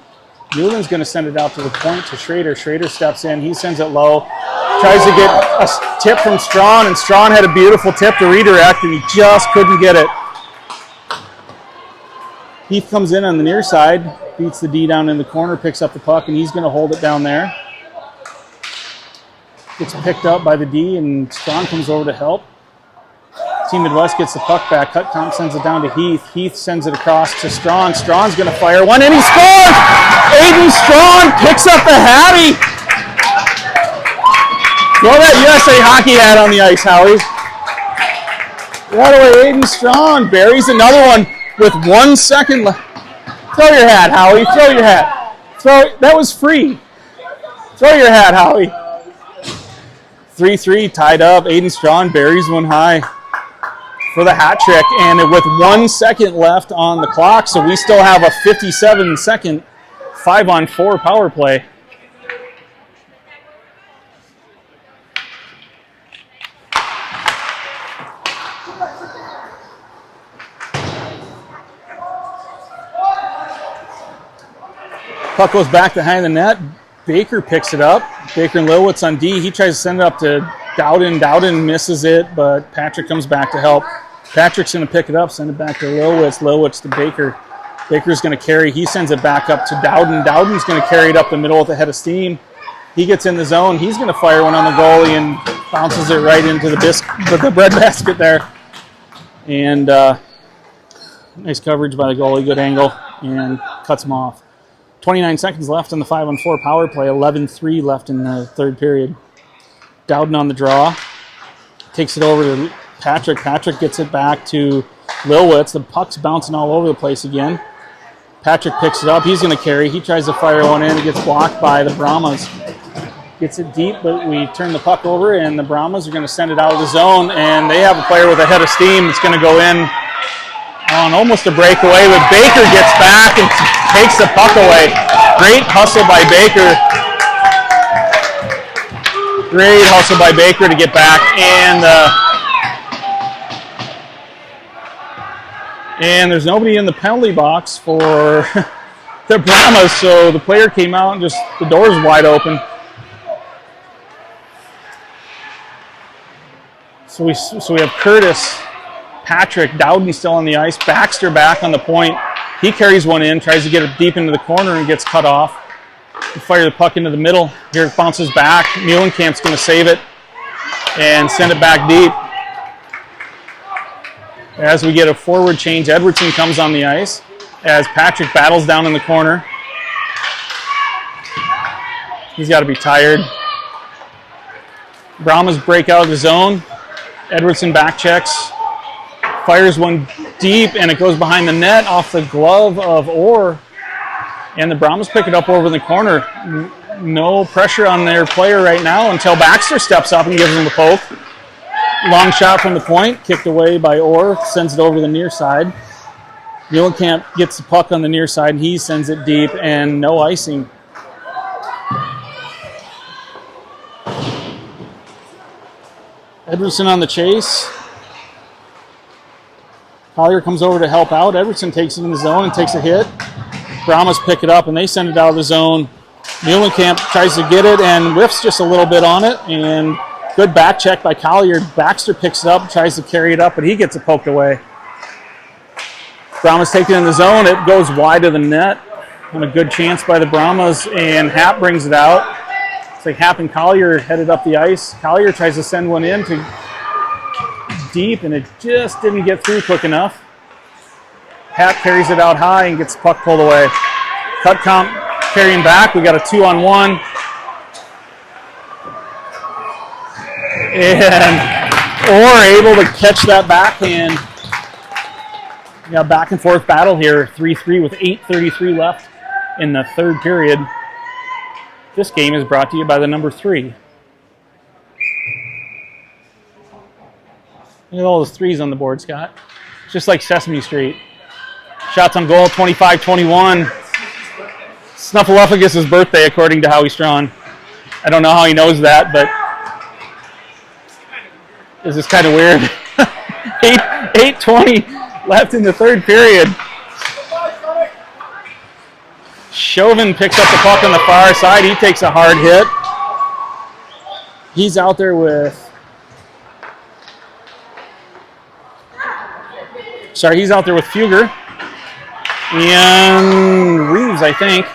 [SPEAKER 1] Newland's going to send it out to the point to Schrader. Schrader steps in. He sends it low. Tries to get a tip from Strawn, and Strawn had a beautiful tip to redirect, and he just couldn't get it. Heath comes in on the near side, beats the D down in the corner, picks up the puck, and he's going to hold it down there. Gets picked up by the D, and Strawn comes over to help. Team Midwest gets the puck back. Cutcomp sends it down to Heath. Heath sends it across to Strawn. Strawn's going to fire one, and he scores! Aiden Strawn picks up the Hattie. Throw that USA hockey hat on the ice, Howie. Right away, Aiden Strawn buries another one with 1 second left. Throw your hat, Howie. Throw your hat. That was free. Throw your hat, Howie. 3-3 tied up. Aiden Strawn buries one high for the hat trick, and with 1 second left on the clock, so we still have a 57-second 5-on-4 power play. Puck goes back behind the net. Baker picks it up. Baker and Lilwitz on D. He tries to send it up to Dowden. Dowden misses it, but Patrick comes back to help. Patrick's going to pick it up, send it back to Lilwitz. Lilwitz to Baker. Baker's going to carry. He sends it back up to Dowden. Dowden's going to carry it up the middle with a head of steam. He gets in the zone. He's going to fire one on the goalie and bounces it right into the bread basket there. And nice coverage by the goalie. Good angle. And cuts him off. 29 seconds left in the 5-on-4 power play. 11-3 left in the third period. Dowden on the draw. Takes it over to Patrick. Patrick gets it back to Lilwitz. The puck's bouncing all over the place again. Patrick picks it up. He's going to carry. He tries to fire one in. It gets blocked by the Brahmas. Gets it deep, but we turn the puck over, and the Brahmas are going to send it out of the zone, and they have a player with a head of steam that's going to go in on almost a breakaway, but Baker gets back and takes the puck away. Great hustle by Baker. Great hustle by Baker to get back, and there's nobody in the penalty box for the Brahmas, so the player came out and just the door's wide open. So we have Curtis, Patrick, Dowden still on the ice, Baxter back on the point. He carries one in, tries to get it deep into the corner and gets cut off. We fire the puck into the middle. Here it bounces back. Muhlenkamp's going to save it and send it back deep. As we get a forward change, Edwardson comes on the ice as Patrick battles down in the corner. He's got to be tired. Brahmas break out of the zone. Edwardson back checks, fires one deep, and it goes behind the net off the glove of Orr. And the Brahmas pick it up over in the corner. No pressure on their player right now until Baxter steps up and gives him a poke. Long shot from the point, kicked away by Orr, sends it over the near side. Muhlenkamp gets the puck on the near side, and he sends it deep, and no icing. Edwardson on the chase. Collier comes over to help out. Edwardson takes it in the zone and takes a hit. Brahmas pick it up, and they send it out of the zone. Muhlenkamp tries to get it and whiffs just a little bit on it, and good back check by Collier. Baxter picks it up, tries to carry it up, but he gets it poked away. Brahmas take it in the zone. It goes wide of the net. And a good chance by the Brahmas, and Happ brings it out. It's like Happ and Collier headed up the ice. Collier tries to send one in to deep, and it just didn't get through quick enough. Happ carries it out high and gets the puck pulled away. Cutcomp carrying back. We got a 2-on-1. And Orr able to catch that backhand. We got a back and forth battle here, 3-3 with 8:33 left in the third period. This game is brought to you by the number 3. Look at all those threes on the board, Scott. Just like Sesame Street. Shots on goal, 25-21. Snuffleupagus' birthday, according to Howie Strawn. I don't know how he knows that, but this is kind of weird. 8:20 left in the third period. Chauvin picks up the puck on the far side. He takes a hard hit. He's out there with... he's out there with Fugger. And Reeves, I think.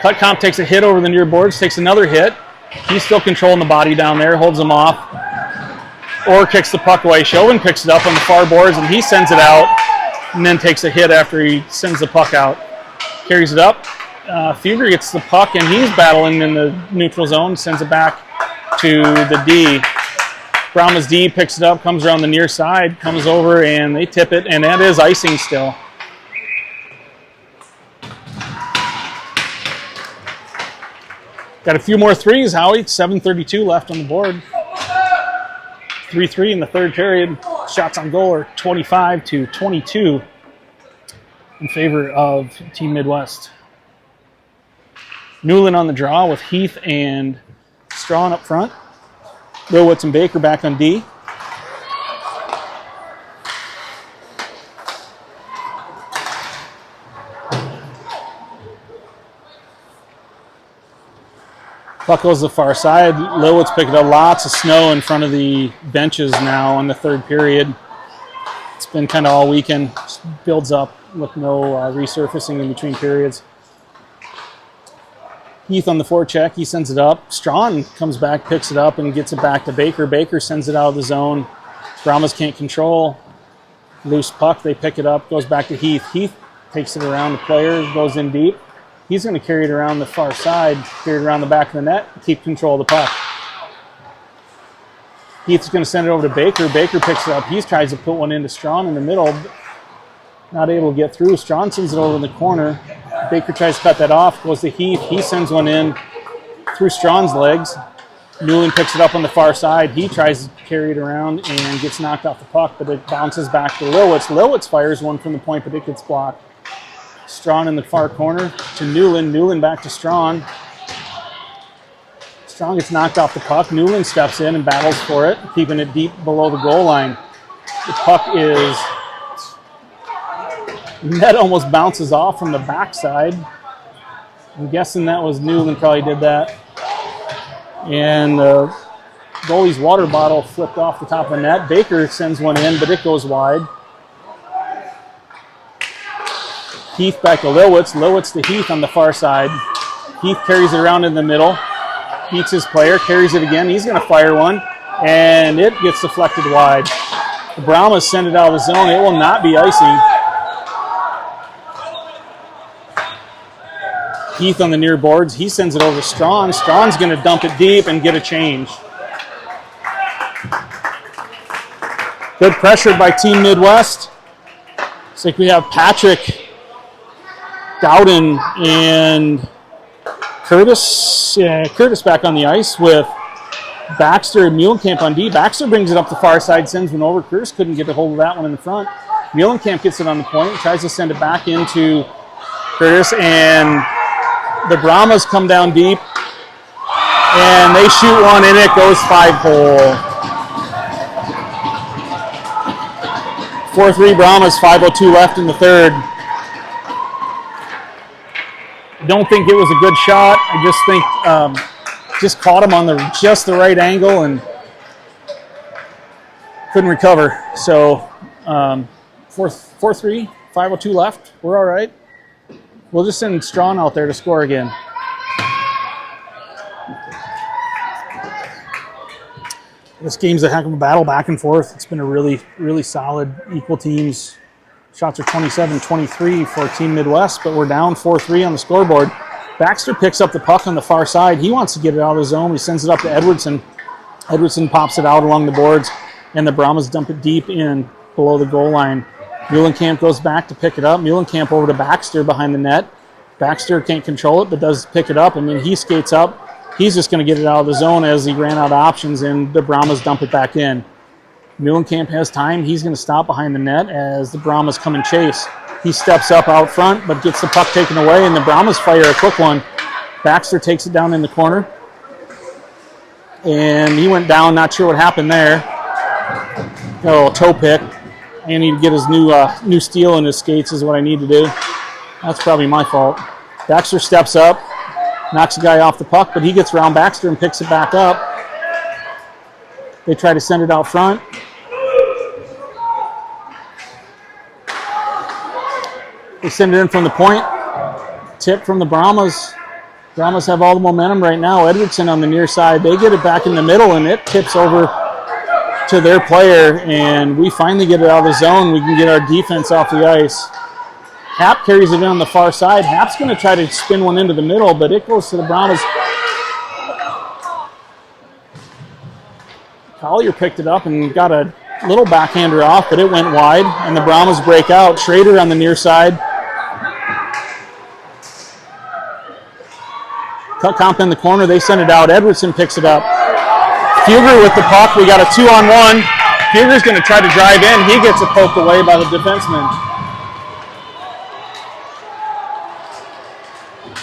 [SPEAKER 1] Cutcomp takes a hit over the near boards, takes another hit. He's still controlling the body down there, holds him off. or kicks the puck away. Chauvin picks it up on the far boards, and he sends it out, and then takes a hit after he sends the puck out. Carries it up. Fever gets the puck, and he's battling in the neutral zone, sends it back to the D. Brahmas D picks it up, comes around the near side, comes over, and they tip it, and that is icing still. Got a few more threes, Howie. 7:32 left on the board. 3-3 in the third period. Shots on goal are 25-22 in favor of Team Midwest. Newland on the draw with Heath and Strawn up front. Lilwitz and Baker back on D. Puck goes to the far side. Lilwitz picking up lots of snow in front of the benches now in the third period. It's been kind of all weekend. Just builds up with no resurfacing in between periods. Heath on the forecheck. He sends it up. Strawn comes back, picks it up, and gets it back to Baker. Baker sends it out of the zone. Brahmas can't control. Loose puck. They pick it up. Goes back to Heath. Heath takes it around the player. Goes in deep. He's going to carry it around the far side, carry it around the back of the net, keep control of the puck. Heath's going to send it over to Baker. Baker picks it up. He tries to put one into Strawn in the middle. Not able to get through. Strawn sends it over in the corner. Baker tries to cut that off. Goes to Heath. He sends one in through Strawn's legs. Newland picks it up on the far side. He tries to carry it around and gets knocked off the puck, but it bounces back to Lilwitz. Lilwitz fires one from the point, but it gets blocked. Strawn in the far corner to Newland. Newland back to Strawn. Strawn gets knocked off the puck. Newland steps in and battles for it, keeping it deep below the goal line. The puck is... net almost bounces off from the backside. I'm guessing that was Newland probably did that. And the goalie's water bottle flipped off the top of the net. Baker sends one in, but it goes wide. Heath back to Lilwitz. Lilwitz to Heath on the far side. Heath carries it around in the middle. Beats his player, carries it again. He's going to fire one, and it gets deflected wide. The Brahmas send it out of the zone. It will not be icing. Heath on the near boards. He sends it over to Strawn. Strawn's going to dump it deep and get a change. Good pressure by Team Midwest. Looks like we have Patrick, Dowden, and Curtis. Curtis back on the ice with Baxter and Muhlenkamp on D. Baxter brings it up the far side, sends one over. Curtis couldn't get a hold of that one in the front. Muhlenkamp gets it on the point, tries to send it back into Curtis, and the Brahmas come down deep, and they shoot one, and it goes 5-hole. 4-3 Brahmas, 5:02 left in the third. I don't think it was a good shot. I just think just caught him on just the right angle and couldn't recover. So 4-3, 5:02 left. We're all right. We'll just send Strawn out there to score again. This game's a heck of a battle back and forth. It's been a really, really solid, equal teams. Shots are 27-23 for Team Midwest, but we're down 4-3 on the scoreboard. Baxter picks up the puck on the far side. He wants to get it out of the zone. He sends it up to Edwardson. Edwardson pops it out along the boards, and the Brahmas dump it deep in below the goal line. Muhlenkamp goes back to pick it up. Muhlenkamp over to Baxter behind the net. Baxter can't control it, but does pick it up, and then he skates up. He's just going to get it out of the zone as he ran out of options, and the Brahmas dump it back in. Muhlenkamp has time. He's going to stop behind the net as the Brahmas come and chase. He steps up out front, but gets the puck taken away, and the Brahmas fire a quick one. Baxter takes it down in the corner, and he went down. Not sure what happened there. Got a little toe pick. I need to get his new steel in his skates is what I need to do. That's probably my fault. Baxter steps up, knocks the guy off the puck, but he gets around Baxter and picks it back up. They try to send it out front. They send it in from the point. Tip from the Brahmas. Brahmas have all the momentum right now. Edwardson on the near side. They get it back in the middle, and it tips over to their player, and we finally get it out of the zone. We can get our defense off the ice. Hap carries it in on the far side. Hap's going to try to spin one into the middle, but it goes to the Brahmas. Collier picked it up and got a little backhander off, but it went wide, and the Brahmas break out. Schrader on the near side. Cut comp in the corner. They send it out. Edwardson picks it up. Fugger with the puck. We got a 2-on-1. Fugger's going to try to drive in. He gets it poked away by the defenseman.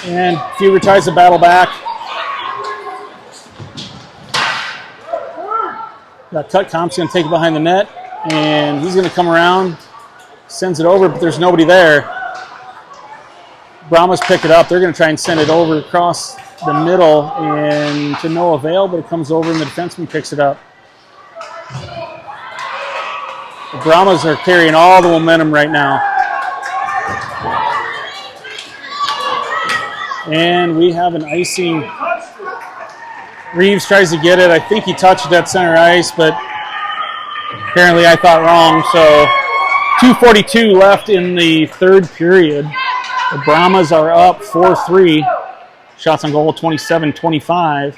[SPEAKER 1] And Fugger tries to battle back. Got cut comp's going to take it behind the net. And he's going to come around. Sends it over, but there's nobody there. Brahmas pick it up. They're going to try and send it over across the middle, and to no avail, but it comes over and the defenseman picks it up. The Brahmas are carrying all the momentum right now. And we have an icing. Reeves tries to get it. I think he touched it at center ice, but apparently I thought wrong. So 2:42 left in the third period. The Brahmas are up 4-3. Shots on goal 27-25.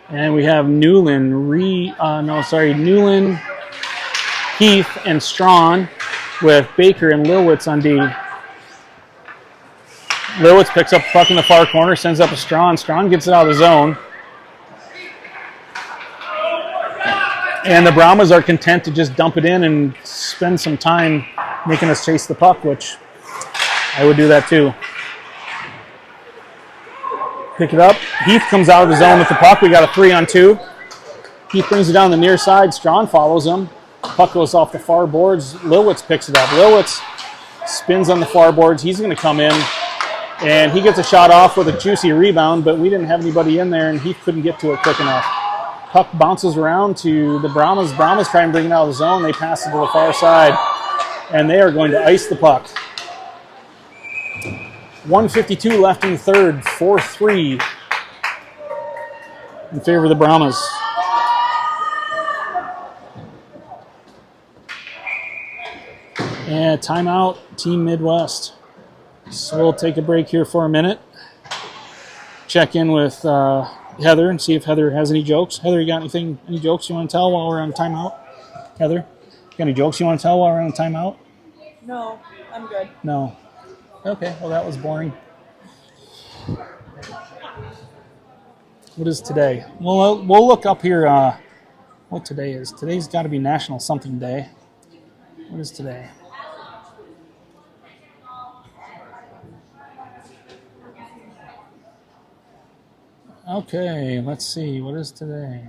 [SPEAKER 1] And we have Newland, Newland, Heath, and Strawn with Baker and Lilwitz on D. Lilwitz picks up the puck in the far corner, sends up to Strawn. Strawn gets it out of the zone. And the Brahmas are content to just dump it in and spend some time making us chase the puck, which I would do that too. Pick it up. Heath comes out of the zone with the puck. We got a 3-on-2. Heath brings it down the near side. Strawn follows him. Puck goes off the far boards. Lilwitz picks it up. Lilwitz spins on the far boards. He's going to come in, and he gets a shot off with a juicy rebound, but we didn't have anybody in there, and Heath couldn't get to it quick enough. Puck bounces around to the Brahmas. Brahmas try and bring it out of the zone. They pass it to the far side, and they are going to ice the puck. 1:52 left in the third, 4-3 in favor of the Brahmas. And timeout, Team Midwest. So we'll take a break here for a minute. Check in with Heather and see if Heather has any jokes. Heather, you got any jokes you want to tell while we're on timeout? Heather, got any jokes you want to tell while we're on timeout?
[SPEAKER 3] No, I'm good.
[SPEAKER 1] No. Okay, well that was boring. What is today? Well, we'll look up here what today is. Today's got to be National Something Day. What is today? Okay, let's see. What is today?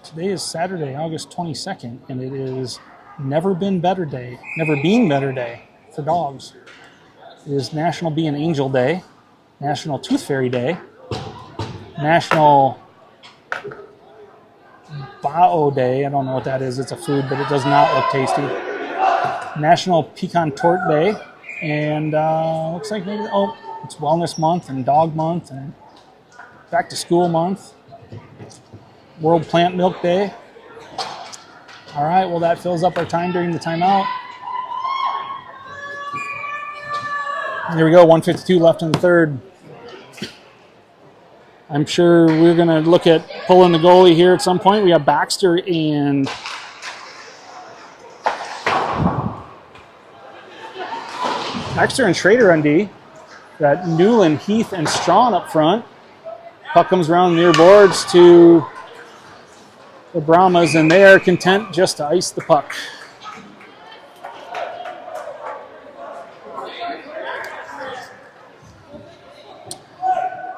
[SPEAKER 1] Today is Saturday, August 22nd, and it is Never Been Better Day for dogs. It is National Be an Angel Day, National Tooth Fairy Day, National Bao Day. I don't know what that is. It's a food, but it does not look tasty. National Pecan Torte Day, and looks like maybe, it's Wellness Month and Dog Month and Back to School Month. World Plant Milk Day. All right, well, that fills up our time during the timeout. Here we go, 1:52 left in the third. I'm sure we're going to look at pulling the goalie here at some point. We have Baxter and Schrader on D. Got Newland, Heath, and Strawn up front. Puck comes around near boards to the Brahmas, and they are content just to ice the puck.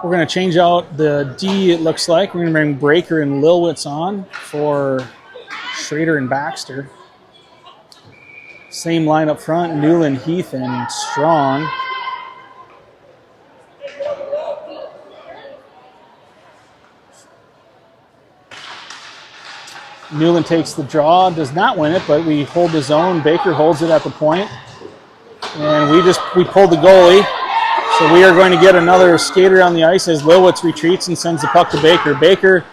[SPEAKER 1] We're going to change out the D, it looks like. We're going to bring Breaker and Lilwitz on for Schrader and Baxter. Same line up front, Newland, Heath, and Strawn. Newland takes the draw, does not win it, but we hold the zone. Baker holds it at the point. And we pulled the goalie. So we are going to get another skater on the ice as Lilwitz retreats and sends the puck to Baker. Baker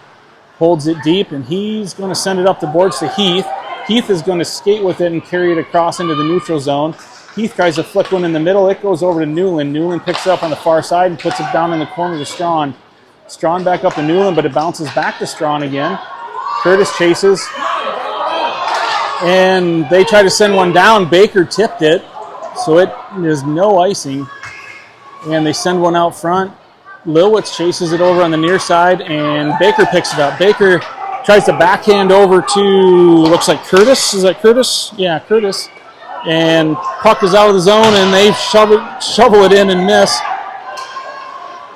[SPEAKER 1] holds it deep, and he's going to send it up the boards to Heath. Heath is going to skate with it and carry it across into the neutral zone. Heath tries to flick one in the middle. It goes over to Newland. Newland picks it up on the far side and puts it down in the corner to Strawn. Strawn back up to Newland, but it bounces back to Strawn again. Curtis chases, and they try to send one down. Baker tipped it, so it is no icing. And they send one out front. Lilwitz chases it over on the near side, and Baker picks it up. Baker tries to backhand over to, looks like Curtis. Is that Curtis? Yeah, Curtis. And puck is out of the zone, and they shovel it in and miss.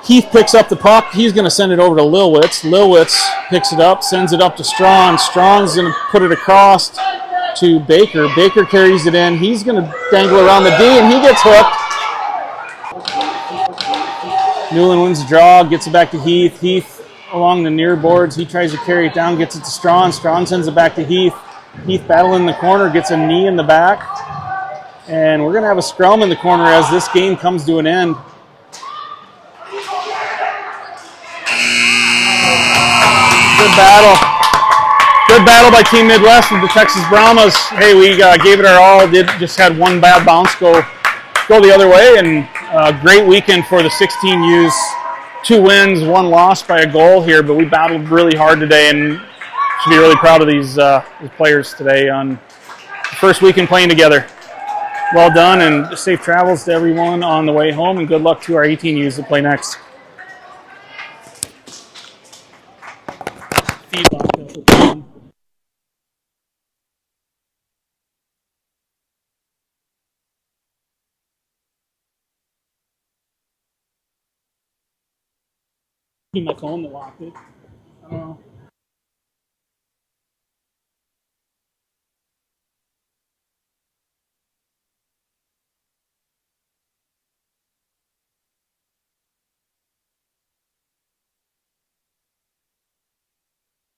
[SPEAKER 1] Heath picks up the puck. He's going to send it over to Lilwitz. Lilwitz picks it up, sends it up to Strong. Strong's going to put it across to Baker. Baker carries it in. He's going to dangle around the D, and he gets hooked. Newland wins the draw, gets it back to Heath. Heath along the near boards. He tries to carry it down, gets it to Strawn. Strawn sends it back to Heath. Heath battling in the corner, gets a knee in the back. And we're going to have a scrum in the corner as this game comes to an end. Good battle. Good battle by Team Midwest with the Texas Brahmas. Hey, we gave it our all. Just had one bad bounce go the other way, and a great weekend for the 16Us. 2 wins, 1 loss by a goal here, but we battled really hard today, and should be really proud of these players today on the first weekend playing together. Well done, and safe travels to everyone on the way home, and good luck to our 18Us that play next. My phone that locked it. I don't know.